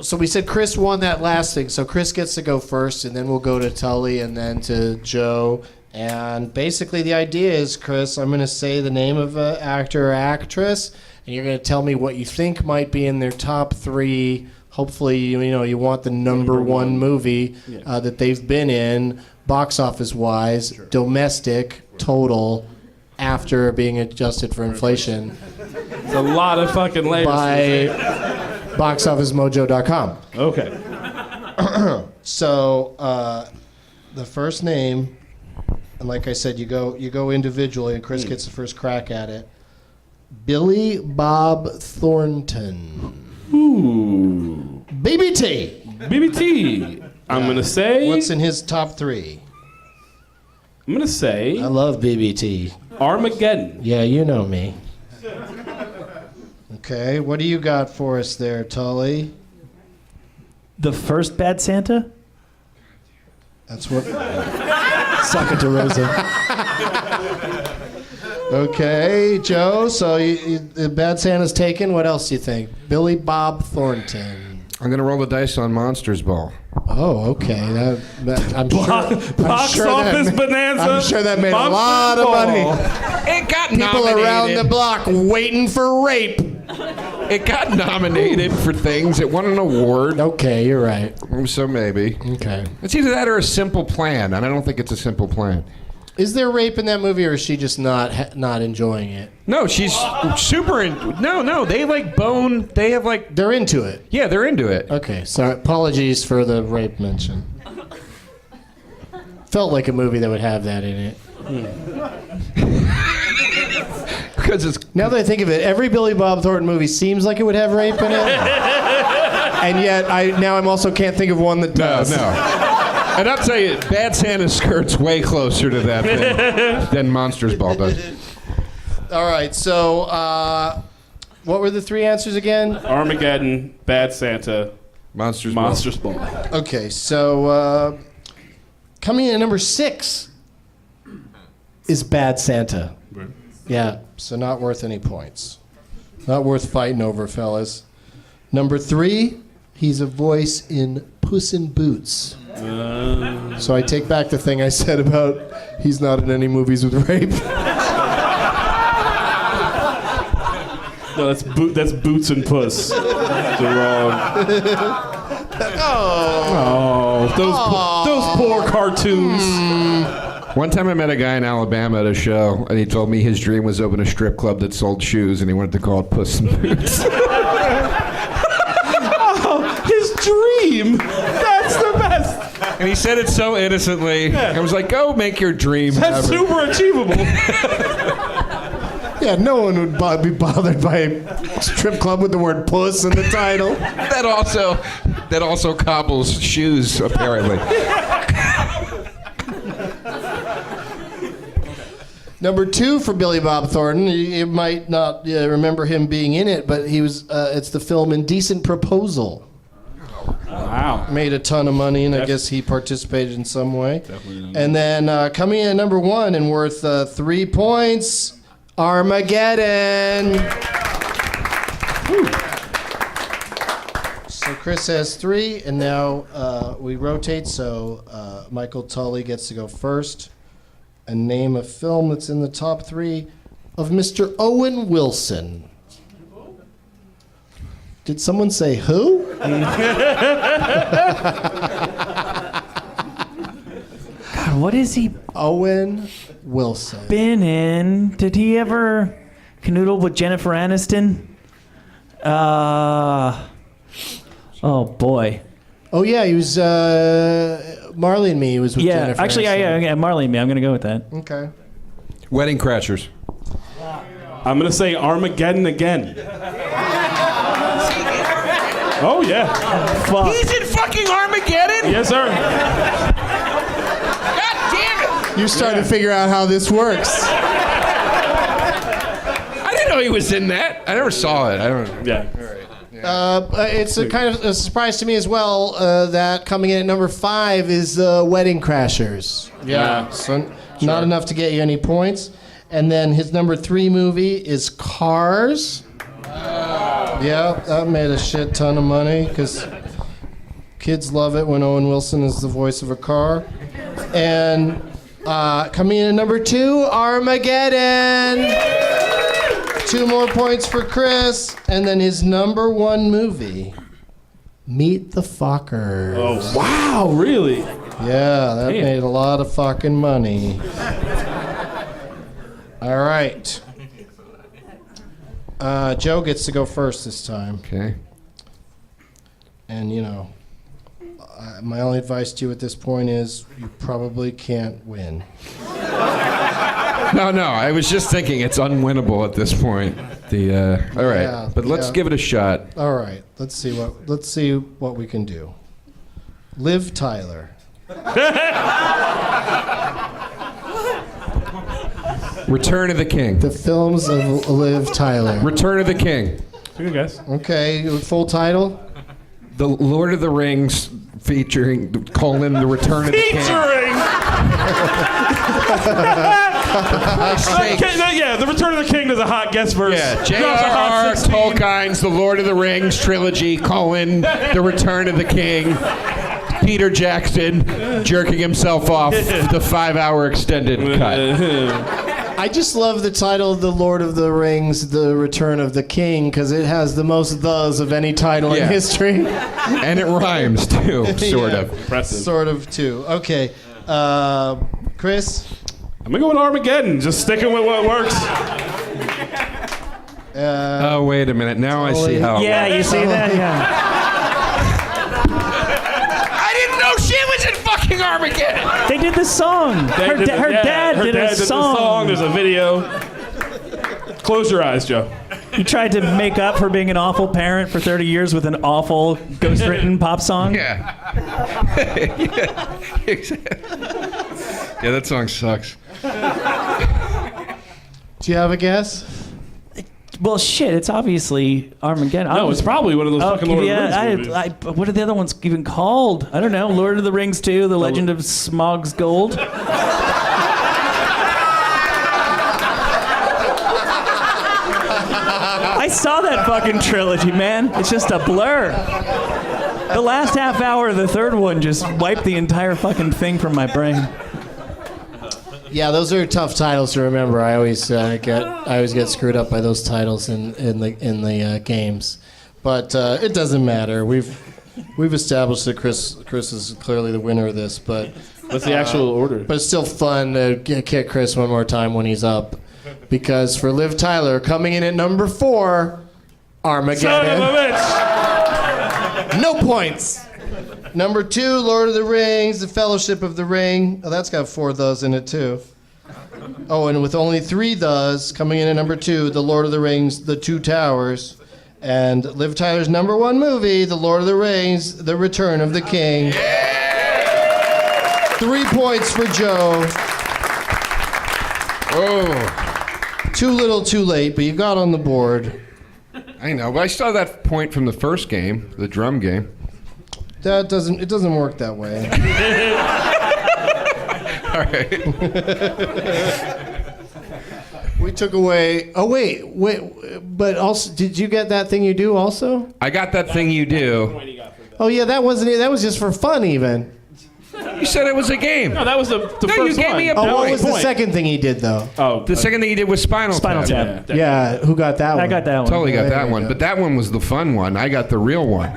So we said Chris won that last thing, so Chris gets to go first, and then we'll go to Tully and then to Joe. And basically the idea is, Chris, I'm going to say the name of an actor or actress, and you're going to tell me what you think might be in their top 3 Hopefully, you want the number one movie that they've been in, box office wise, domestic, total, after being adjusted for inflation. It's a lot of fucking layers. By boxofficemojo.com. Okay. So, the first name, and like I said, you go individually, and Chris gets the first crack at it. Billy Bob Thornton. Ooh. BBT. BBT. I'm going to say... What's in his top three? I'm going to say... I love BBT. Armageddon. Yeah, you know me. Okay, what do you got for us there, Tully? The first Bad Santa? That's what... Suck it, DeRosa. Okay, Joe, so the Bad Santa's taken. What else do you think? Billy Bob Thornton. I'm going to roll the dice on Monsters Ball. Oh, okay. I'm Box sure office bonanza. I'm sure that made Monsters a lot of money. It got People nominated. around the block waiting for rape. It got nominated for things. It won an award. Okay, you're right. So maybe. Okay. It's either that or a simple plan, and I don't think it's a simple plan. Is there rape in that movie, or is she just not enjoying it? No, she's super No, they like bone. They have like... They're into it. Yeah, they're into it. Okay, sorry. Apologies for the rape mention. Felt like a movie that would have that in it. Because it's... Now that I think of it, every Billy Bob Thornton movie seems like it would have rape in it. And yet, I'm also can't think of one that does. No. And I'll tell you, Bad Santa's skirt's way closer to that than Monsters Ball does. All right, so what were the three answers again? Armageddon, Bad Santa, Monsters Ball. Okay, so coming in at number 6 is Bad Santa. Right. Yeah, so not worth any points. Not worth fighting over, fellas. Number 3, he's a voice in Puss in Boots. So I take back the thing I said about he's not in any movies with rape. No, that's Boots and Puss. They're wrong. Those poor cartoons. One time I met a guy in Alabama at a show, and he told me his dream was open a strip club that sold shoes, and he wanted to call it Puss in Boots. His dream. That's the best. And he said it so innocently. I was like, go make your dream That's happen. super achievable. Yeah, no one would be bothered by a strip club with the word puss in the title. That also cobbles shoes, apparently. Number 2 for Billy Bob Thornton. You might not remember him being in it, but he was. It's the film Indecent Proposal. Wow. Made a ton of money, and I guess he participated in some way. And then coming in at number 1 and worth 3 points, Armageddon. So Chris has 3, and now we rotate. So Michael Tully gets to go first and name a film that's in the top 3 of Mr. Owen Wilson. Did someone say who? God, what is he Owen Wilson. been in? Did he ever canoodle with Jennifer Aniston? Oh boy. Oh yeah, he was Marley and Me. He was with Yeah, Jennifer. actually, Aniston. yeah, Marley and Me. I'm gonna go with that. Okay. Wedding Crashers. I'm going to say Armageddon again. Oh, yeah. Fuck. He's in fucking Armageddon? Yes, sir. God damn it! You're starting to figure out how this works. I didn't know he was in that. I never saw it. I don't. Yeah. It's a kind of a surprise to me as well that coming in at number 5 is Wedding Crashers. Yeah. So not enough to get you any points. And then his number 3 movie is Cars. Yeah, that made a shit ton of money because kids love it when Owen Wilson is the voice of a car. And coming in at number 2, Armageddon. 2 more points for Chris. And then his number 1 movie Meet the Fockers. Oh, wow, really? Yeah, that made a lot of fucking money. All right. Joe gets to go first this time. Okay. And, my only advice to you at this point is you probably can't win. No, I was just thinking it's unwinnable at this point. All right, Yeah, but let's give it a shot. All right, let's see what we can do. Liv Tyler. Return of the King. The films of Liv Tyler. Return of the King. Good guess. Okay, full title? The Lord of the Rings featuring the Return of the King. Yeah, The Return of the King is a hot guess verse. Yeah, J.R.R. Tolkien's The Lord of the Rings trilogy, The Return of the King. Peter Jackson jerking himself off the 5-hour extended cut. I just love the title, The Lord of the Rings, The Return of the King, because it has the most thes of any title in history. And it rhymes, too, sort of. Impressive. Sort of, too. Okay. Chris? I'm going to go with Armageddon, just sticking with what works. Oh, wait a minute. Now I see how. Yeah, you see that? Yeah. I didn't know she was in fucking Armageddon. They did the song. Her dad did a song. There's a video. Close your eyes, Joe. He tried to make up for being an awful parent for 30 years with an awful ghost-written pop song. Yeah. Yeah, that song sucks. Do you have a guess? Well, shit, it's obviously Armageddon. No, it's probably one of those fucking Lord of the Rings movies. What are the other ones even called? I don't know. Lord of the Rings 2, The Legend of Smaug's Gold. I saw that fucking trilogy, man. It's just a blur. The last half hour of the third one just wiped the entire fucking thing from my brain. Yeah, those are tough titles to remember. I always get screwed up by those titles in the games, but it doesn't matter. We've established that Chris is clearly the winner of this, but what's the actual order? But it's still fun to kick Chris one more time when he's up, because for Liv Tyler coming in at number 4, Armageddon. Son of a bitch. No points. Number 2, Lord of the Rings, The Fellowship of the Ring. Oh, that's got 4 thes in it, too. Oh, and with only 3 thes, coming in at number 2, The Lord of the Rings, The Two Towers. And Liv Tyler's number 1 movie, The Lord of the Rings, The Return of the King. 3 points for Joe. Oh. Too little, too late, but you got on the board. I know, but I saw that point from the first game, the drum game. It doesn't work that way. All right. We took away. Oh wait. But also, did you get that thing you do also? I got that thing you do. Oh yeah, that wasn't it. That was just for fun, even. You said it was a game. No, that was the first one. You gave me a Oh, what point. was the second thing he did though? Oh, The second thing you did was Spinal Tap. Tap. Yeah, who got that one? I got that one. Totally got There that you one, go. but that one was the fun one. I got the real one.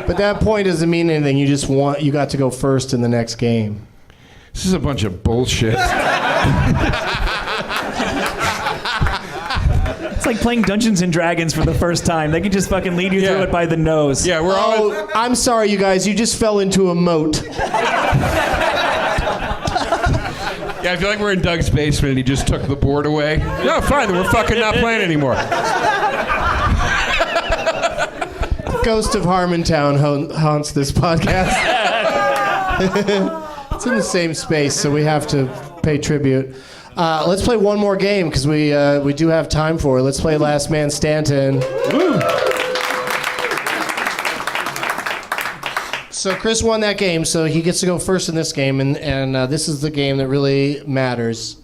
But that point doesn't mean anything. You got to go first in the next game. This is a bunch of bullshit. It's like playing Dungeons and Dragons for the first time. They can just fucking lead you through it by the nose. Yeah, we're all. Oh, I'm sorry, you guys. You just fell into a moat. Yeah, I feel like we're in Doug's basement and he just took the board away. No, fine, then we're fucking not playing anymore. Ghost of Harmontown haunts this podcast. It's in the same space, so we have to pay tribute. Let's play one more game because we do have time for it. Let's play Last Man Stanton. Woo. So Chris won that game, so he gets to go first in this game, and this is the game that really matters.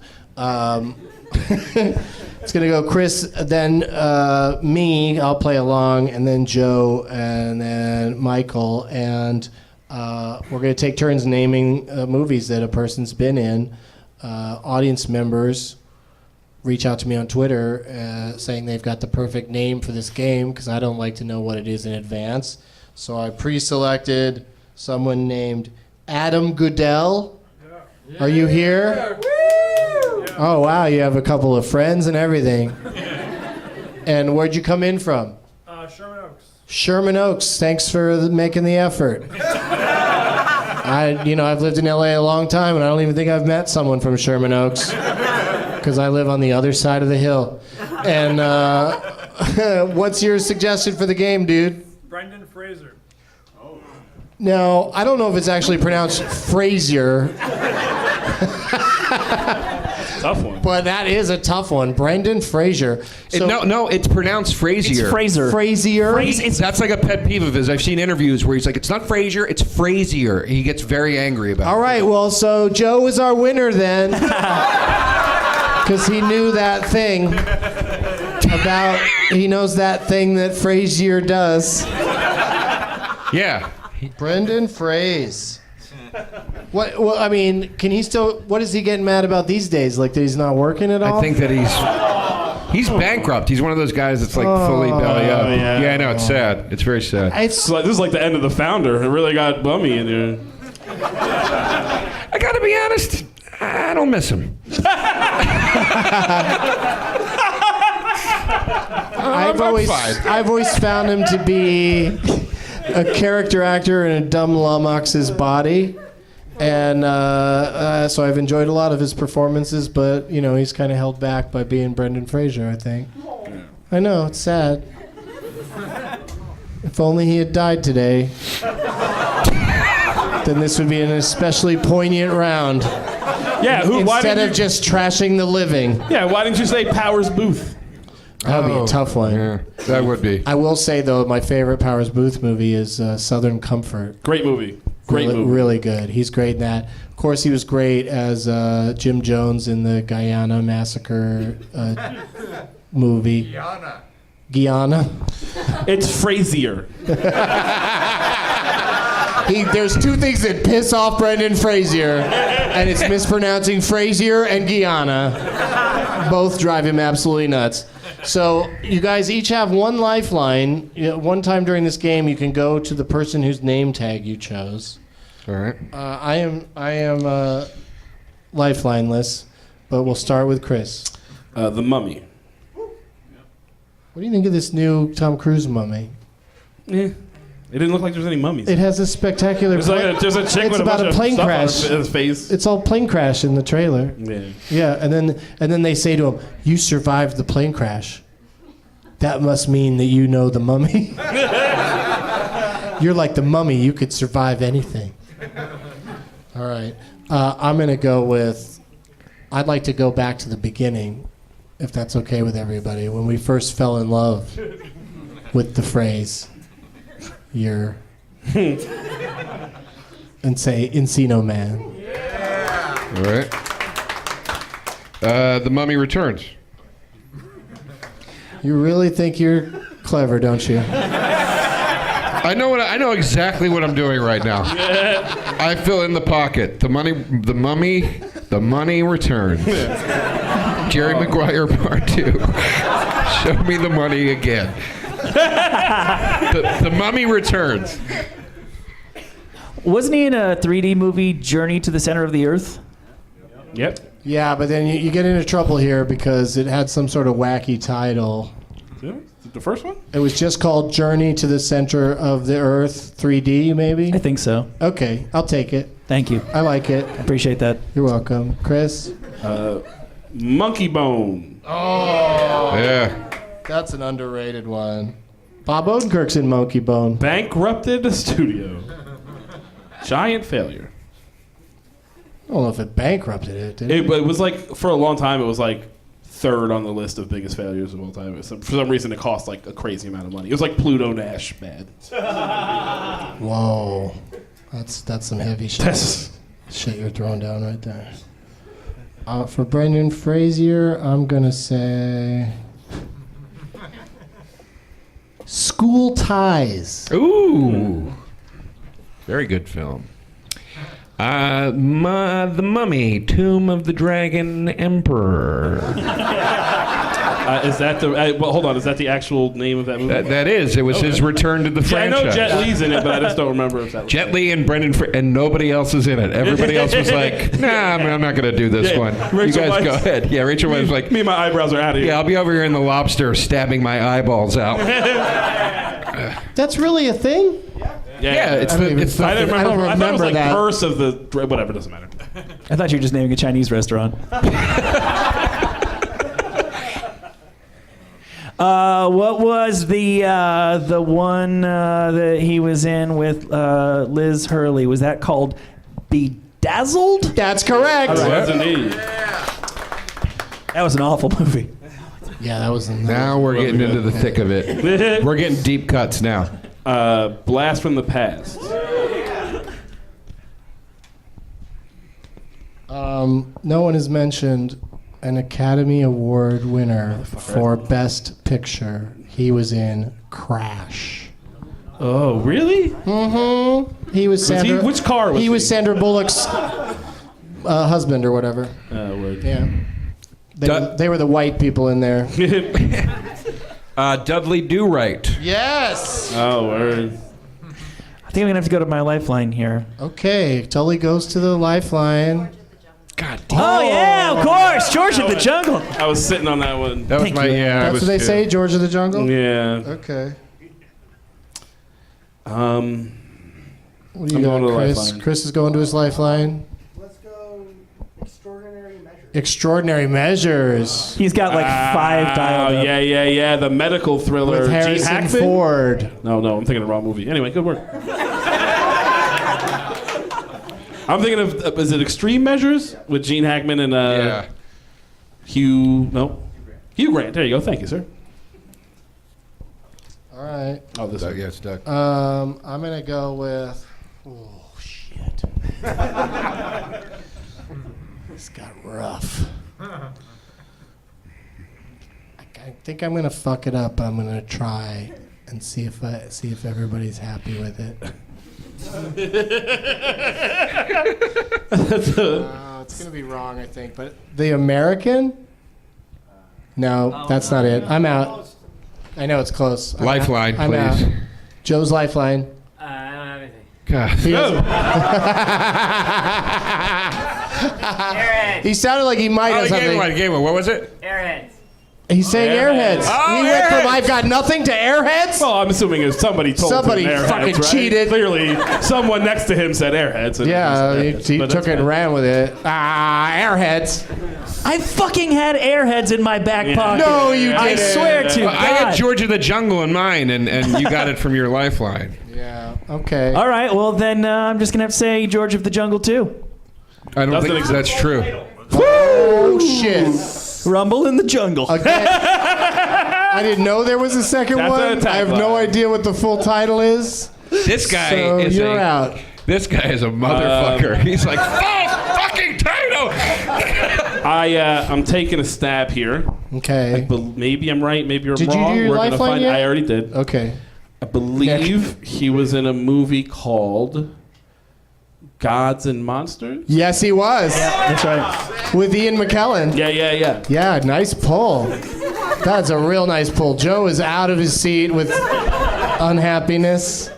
It's going to go Chris, then me, I'll play along, and then Joe, and then Michael, and we're going to take turns naming movies that a person's been in. Audience members reach out to me on Twitter saying they've got the perfect name for this game because I don't like to know what it is in advance. So I pre-selected someone named Adam Goodell. Are you here? Oh, wow, you have a couple of friends and everything. And where'd you come in from? Sherman Oaks. Sherman Oaks. Thanks for making the effort. I've lived in LA a long time, and I don't even think I've met someone from Sherman Oaks because I live on the other side of the hill. And what's your suggestion for the game, dude? Brendan Fraser. Now, I don't know if it's actually pronounced Frazier, Tough one. but that is a tough one. Brendan Fraser. So, No, it's pronounced Frazier. It's Fraser. Frazier. That's like a pet peeve of his. I've seen interviews where he's like, it's not Frazier, it's Frazier. He gets very angry about it. All right, well, so Joe is our winner then. Because he knew that thing he knows that thing that Frazier does. Yeah. Brendan Fraser. What? Well, I mean, can he still? What is he getting mad about these days? Like that he's not working at all? I think that he's bankrupt. He's one of those guys that's like fully belly up. Yeah, I know. It's sad. It's very sad. It's This is like the end of The Founder. It really got bummy in here. I gotta be honest. I don't miss him. I've always found him to be a character actor in a dumb lummox's body. And so I've enjoyed a lot of his performances, but, he's kind of held back by being Brendan Fraser, I think. I know, it's sad. If only he had died today, then this would be an especially poignant round. Yeah, Instead of just trashing the living. Yeah, why didn't you say Powers Booth? That would be a tough one. Yeah, that would be. I will say, though, my favorite Powers Booth movie is Southern Comfort. Great movie. Great movie. Really good. He's great in that. Of course, he was great as Jim Jones in the Guyana Massacre movie. Guyana. It's Frazier. There's two things that piss off Brendan Fraser, and it's mispronouncing Frazier and Guyana. Both drive him absolutely nuts. So you guys each have one lifeline. One time during this game, you can go to the person whose name tag you chose. All right. I am lifelineless, but we'll start with Chris. The Mummy. What do you think of this new Tom Cruise mummy? It didn't look like there's any mummies. It has a spectacular. There's a chick it's with a about bunch a of plane stuff crash. on his face. It's all plane crash in the trailer. Yeah. Yeah, and then they say to him, "You survived the plane crash. That must mean that you know the mummy. You're like the mummy. You could survive anything." All right, I'm gonna go with. I'd like to go back to the beginning, if that's okay with everybody. When we first fell in love with the phrase, "You're," and say Encino Man. All right. The Mummy Returns. You really think you're clever, don't you? I know exactly what I'm doing right now. I fill in the pocket. The money returns. Jerry Maguire Part 2. Show me the money again. The Mummy Returns. Wasn't he in a 3D movie, Journey to the Center of the Earth? Yep. Yeah, but then you get into trouble here because it had some sort of wacky title. Yeah. The first one? It was just called Journey to the Center of the Earth 3D, maybe? I think so. Okay, I'll take it. Thank you. I like it. I appreciate that. You're welcome. Chris? Monkey Bone. Yeah. That's an underrated one. Bob Odenkirk's in Monkey Bone. Bankrupted studio. Giant failure. I don't know if it bankrupted it, did it? It was like, for a long time, it was like third on the list of biggest failures of all time. For some reason, it cost like a crazy amount of money. It was like Pluto Nash bad. Whoa. That's some heavy shit. Shit you're throwing down right there. For Brendan Fraser, I'm going to say School Ties. Ooh. Very good film. The Mummy, Tomb of the Dragon Emperor. Is that the? Well, hold on. Is that the actual name of that movie? That is. It was his return to the Yeah, I franchise. know Jet Li's in it, but I just don't remember if that was Jet Li and Brendan and nobody else is in it. Everybody else was like, nah, I'm not going to do this Yeah, one. Rachel you guys Weisz. go ahead. Yeah, Rachel Weisz was like, Me and my eyebrows are out of here. yeah, I'll be over here in the Lobster stabbing my eyeballs out. That's really a thing? Yeah, it's I don't the, even it's the, I didn't remember. I don't I thought it was remember like that. Curse of the. Whatever, doesn't matter. I thought you were just naming a Chinese restaurant. What was the one that he was in with Liz Hurley? Was that called Bedazzled? That's correct. Was indeed. That was an awful movie. Yeah, that was now we're getting into the thick of it. We're getting deep cuts now. Blast from the Past. No one has mentioned an Academy Award winner for Best Picture. He was in Crash. Oh, really? Mm-hmm. He was Sandra. Which car was he? He was Sandra Bullock's husband or whatever. Word. Yeah. They were the white people in there. Dudley Do-Right. Yes. Oh, word. I think I'm gonna have to go to my lifeline here. Okay, Tully goes to the lifeline. God damn. Oh yeah, of course, George of the Jungle. I was sitting on that one. That was Thank my, you. yeah. I That's was what they too. say, George of the Jungle? Yeah. Okay. What What do you I'm got, going to the Chris? lifeline. Chris is going to his lifeline. Let's go extraordinary measures. Extraordinary Measures He's got like 5 dialed up. Yeah. The medical thriller. with Gene Harrison Hackman? Ford. No, I'm thinking of the wrong movie. Anyway, good work. I'm thinking of, is it Extreme Measures with Gene Hackman and Yeah. Hugh Grant. There you go. Thank you, sir. All right. Oh, this Doug, one. yeah, it's Doug. I'm going to go with... Oh, shit. This got rough. I think I'm going to fuck it up. I'm going to try and see if everybody's happy with it. It's going to be wrong, I think. But The American? No, that's not it. I'm out. I know it's close. Lifeline, I'm out. please. Joe's lifeline. I don't have anything. God. Airheads. He sounded like he might have something. Game one. What was it? Airheads. He's saying Airheads. Oh, He went from Airheads. I've got nothing to Airheads? Well, I'm assuming if somebody told Somebody him Airheads, fucking right? cheated. Clearly, someone next to him said Airheads. And Yeah, it he was Airheads, but took that's it and fine. ran with it. Airheads. I fucking had Airheads in my back pocket. No, you didn't. I swear to I had God. George of the Jungle in mine, and you got it from your lifeline. Yeah, okay. All right, well then I'm just gonna have to say George of the Jungle 2. I don't Doesn't think exist. that's true. Oh, shit. Rumble in the Jungle. Again, I didn't know there was a second That's one. a tagline. I have no idea what the full title is. This guy So is you're out. This guy is a motherfucker. He's like, fucking title. I'm taking a stab here. Okay. Maybe I'm right. Maybe I'm Did you wrong. do your We're gonna lifeline find. yet? I already did. Okay. I believe he was in a movie called Gods and Monsters. Yes, he was. That's right. With Ian McKellen. Yeah. Yeah, nice pull. That's a real nice pull. Joe is out of his seat with unhappiness.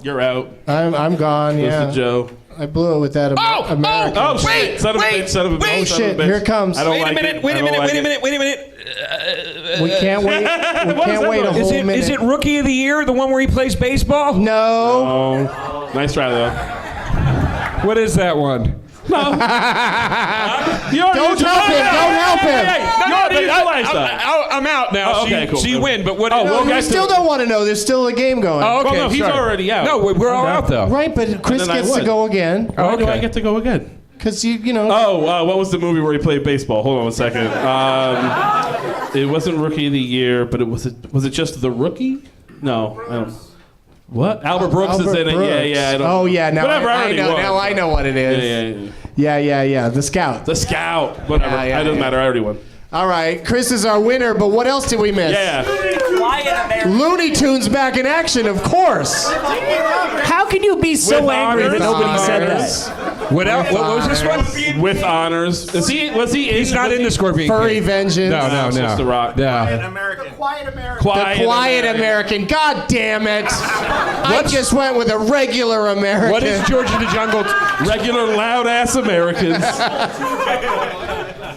You're out. I'm gone, Goes yeah. to Joe. I blew it with that American. Oh shit! Son of a bitch! Son of a bitch! Oh, son shit, of a bitch. here it comes. I don't Wait a like minute. it. Wait I a don't minute. like Wait a it. minute. Wait a minute. We can't wait. We can't wait a that? whole Is minute. it Rookie of the Year, the one where he plays baseball? No. Oh, nice try though. What is that one? No. You already Don't help him. Don't help him. You already utilized that. I'm out now. Oh, okay, cool. So you win, but what? Oh, well, We guys, still don't want to know. There's still a game going. Oh, okay. Well, no, he's sorry. already out. No, we're all out though. Right, but Chris And then I gets to would. go again. Why do Okay. I get to go again? Because you know. Oh, what was the movie where he played baseball? Hold on a second. It wasn't Rookie of the Year, but was it just The Rookie? No. I don't. What? Albert Brooks is in it. Brooks. Yeah. I don't, Oh, yeah. Now Whatever. I I already know. won. Now I know what it is. Yeah. The Scout. The Scout. Whatever. Yeah, It doesn't matter. I already won. All right. Chris is our winner, but what else did we miss? Yeah. Looney Tunes back in action, of course. How can you be so With angry that honors. nobody said Honors. that? What else? What was this one? With honors. Was he? He's not in the Scorpion Furry King. Vengeance. No. It's just The Rock. Yeah. The Quiet American. The Quiet American. God damn it. I just went with a regular American. What is George of the Jungle? Regular loud ass Americans.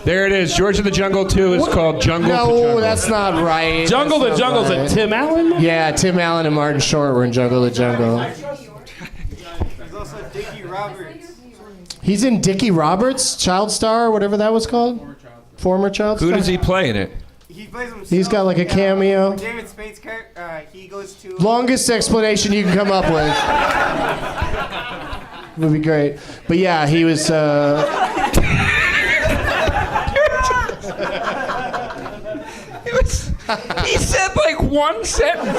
There it is. George of the Jungle 2 is called Jungle to No, Jungle. that's not right. Jungle That's the not Jungle's right. a Tim Allen? Yeah, Tim Allen and Martin Short were in Jungle the Jungle. There's also Dickie Roberts. He's in Dickie Roberts, Child Star, whatever that was called. Former Child Star. Who does he play in it? He plays himself. He's got like a cameo. David Spade's character. He goes to. Longest explanation you can come up with. Would be great. But yeah, he was. He said like one sentence.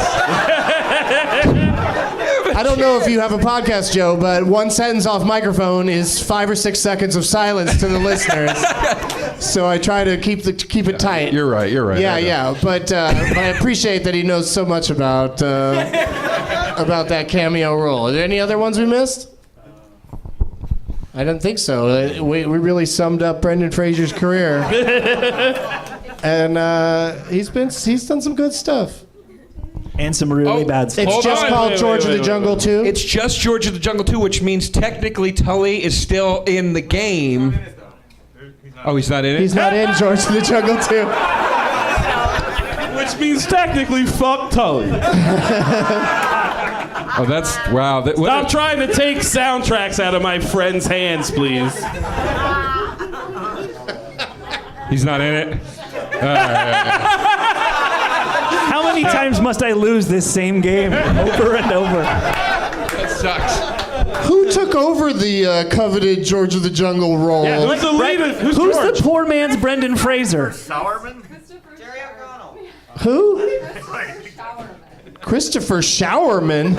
I don't know if you have a podcast, Joe, but one sentence off microphone is 5 or 6 seconds of silence to the listeners. So I try to keep it tight. You're right. Yeah. But I appreciate that he knows so much about that cameo role. Are there any other ones we missed? I don't think so. We really summed up Brendan Fraser's career, and he's done some good stuff. And some really bad stuff. It's Hold just on. called Wait, George of the wait. Jungle 2. It's just George of the Jungle 2, which means technically Tully is still in the game. Oh, he's not in it? He's not in George of the Jungle 2. Which means technically fuck Tully. Oh, that's... Wow. Stop trying to take soundtracks out of my friend's hands, please. He's not in it? How many times must I lose this same game over and over? That sucks. Who took over the coveted George of the Jungle role? Yeah, who's the leader? Who's Who's George? the poor man's Brendan Fraser? Jerry O'Connell. Who? Christopher Showerman.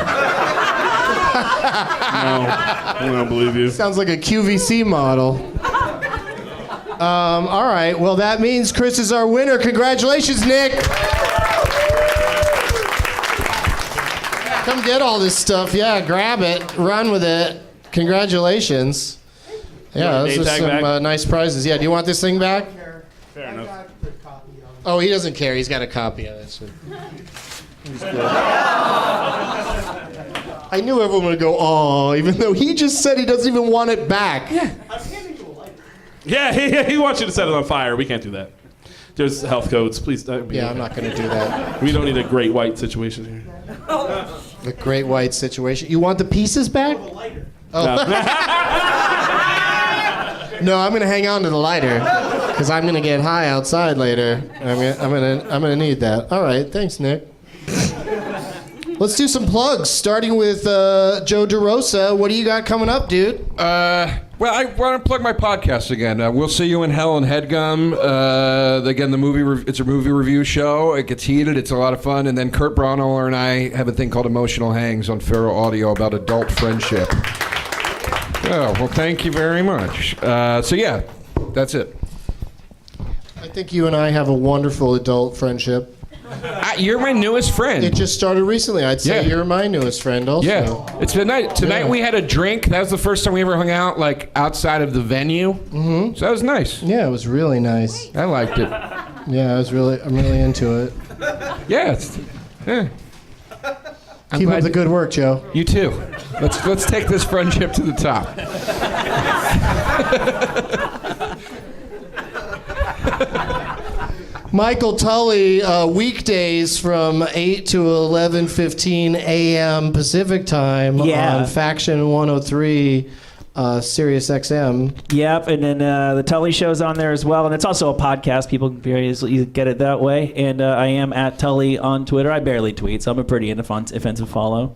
I don't believe you. Sounds like a QVC model. All right. Well, that means Chris is our winner. Congratulations, Nick. Come get all this stuff. Yeah, grab it. Run with it. Congratulations. Yeah, Want a those are name tag some back? nice prizes. Yeah, do you want this thing back? Fair enough. Got the copy of it. Oh, he doesn't care. He's got a copy of it. So. He's good. I knew everyone would go, oh, even though he just said he doesn't even want it back. I'm handing you a lighter. Yeah, he wants you to set it on fire. We can't do that. There's health codes. Please don't. Yeah, I'm not going to do that. We don't need a great white situation here. The great white situation. You want the pieces back? No. No, I'm going to hang on to the lighter because I'm going to get high outside later. I'm going to need that. All right, thanks, Nick. Let's do some plugs, starting with Joe DeRosa. What do you got coming up, dude? Well, I want to plug my podcast again. We'll See You in Hell and Headgum. Again, it's a movie review show. It gets heated. It's a lot of fun. And then Kurt Braunohler and I have a thing called Emotional Hangs on Feral Audio about adult friendship. Oh, well, thank you very much. So, yeah, that's it. I think you and I have a wonderful adult friendship. You're my newest friend. It just started recently. I'd say Yeah. you're my newest friend also. Yeah, it's tonight. Yeah. We had a drink. That was the first time we ever hung out, like outside of the venue. Mm-hmm. So that was nice. Yeah, it was really nice. I liked it. Yeah, I'm really into it. Yeah. I'm Keep glad up the good work, Joe. You too. Let's take this friendship to the top. Michael Tully, weekdays from 8 to 11:15 a.m. Pacific time Yeah. on Faction 103, Sirius XM. Yep, and then the Tully Show's on there as well, and it's also a podcast. People can very easily get it that way. And I am at Tully on Twitter. I barely tweet, so I'm a pretty offensive follow.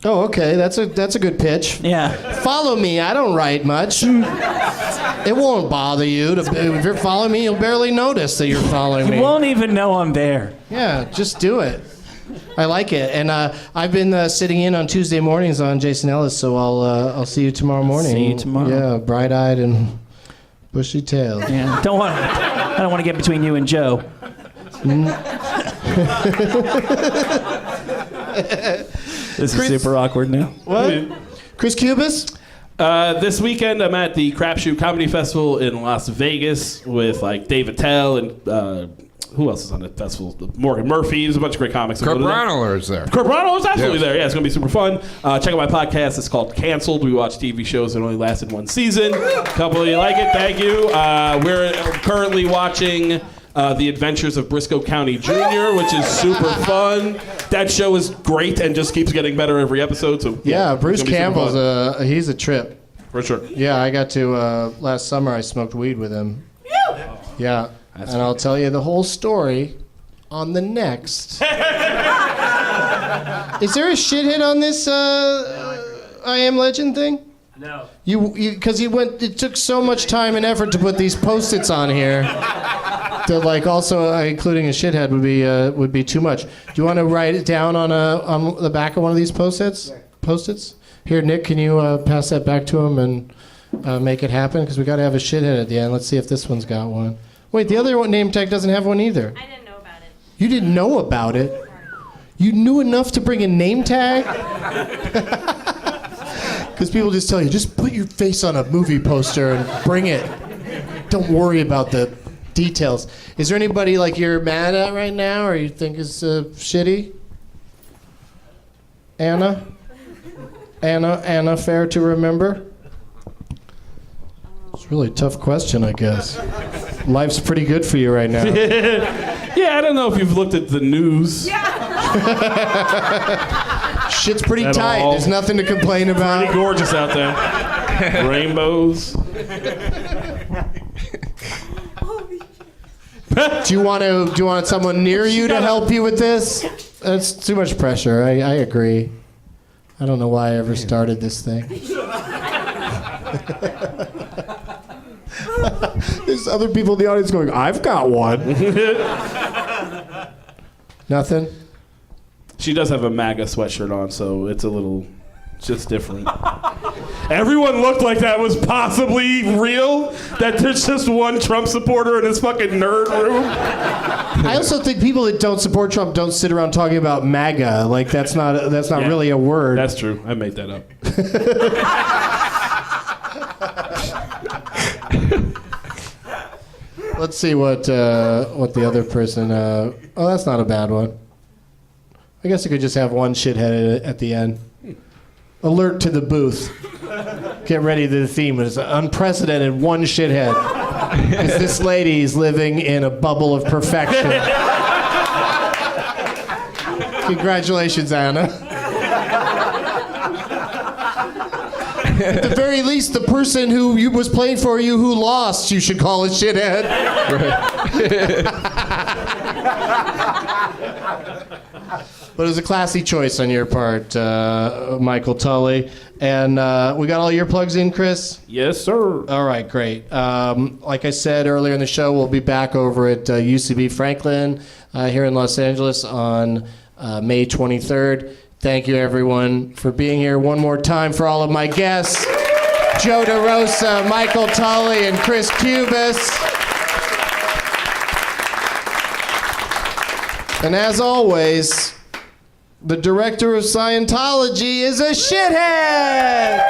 Oh, okay. That's a good pitch. Yeah. Follow me. I don't write much. It won't bother you. If you're following me, you'll barely notice that you're following me. You won't even know I'm there. Yeah, just do it. I like it. And I've been sitting in on Tuesday mornings on Jason Ellis, so I'll see you tomorrow morning. See you tomorrow. Yeah, bright-eyed and bushy-tailed. Yeah. I don't want to get between you and Joe. This is super awkward now. What? Chris Cubas? This weekend, I'm at the Crapshoot Comedy Festival in Las Vegas with like Dave Attell and who else is on the festival? Morgan Murphy. There's a bunch of great comics. Kurt Braunohler is there. Kurt Braunohler is absolutely Yes. there. Yeah, it's going to be super fun. Check out my podcast. It's called Canceled. We watch TV shows that only lasted one season. A couple of you like it. Thank you. We're currently watching The Adventures of Briscoe County Jr., which is super fun. That show is great and just keeps getting better every episode. So Yeah, Bruce it's gonna be super Campbell's fun. he's a trip. For sure. Yeah, I got to last summer. I smoked weed with him. Yeah, and I'll tell you the whole story on the next. Is there a shithead on this I Am Legend thing? No. Because it took so much time and effort to put these Post-its on here. That like also including a shithead would be too much. Do you want to write it down on the back of one of these Post-its? Post-its? Here, Nick, can you pass that back to him and make it happen? Because we got to have a shithead at the end. Let's see if this one's got one. Wait, the other name tag doesn't have one either. I didn't know about it. You didn't know about it? You knew enough to bring a name tag? Because people just tell you, just put your face on a movie poster and bring it. Don't worry about the details. Is there anybody like you're mad at right now or you think is shitty? Anna, fair to remember? It's a really tough question, I guess. Life's pretty good for you right now. Yeah, I don't know if you've looked at the news. Shit's pretty At tight. all. There's nothing to complain about. Pretty gorgeous out there. Rainbows. Do you want someone near you to help you with this? That's too much pressure. I agree. I don't know why I ever started this thing. There's other people in the audience going, I've got one. Nothing? She does have a MAGA sweatshirt on, so it's just different. Everyone looked like that was possibly real, that there's just one Trump supporter in this fucking nerd room. I also think people that don't support Trump don't sit around talking about MAGA. Like, that's not Yeah. really a word. That's true. I made that up. Let's see what the other person... oh, that's not a bad one. I guess you could just have one shithead at the end. Alert to the booth. Get ready to the theme. It's unprecedented one shithead. Because this lady is living in a bubble of perfection. Congratulations, Anna. At the very least, the person who was playing for you who lost, you should call a shithead. But it was a classy choice on your part, Michael Tully. And we got all your plugs in, Chris? Yes, sir. All right, great. Like I said earlier in the show, we'll be back over at UCB Franklin here in Los Angeles on May 23rd. Thank you, everyone, for being here. One more time for all of my guests, Joe DeRosa, Michael Tully, and Chris Cubas. And as always, the director of Scientology is a shithead!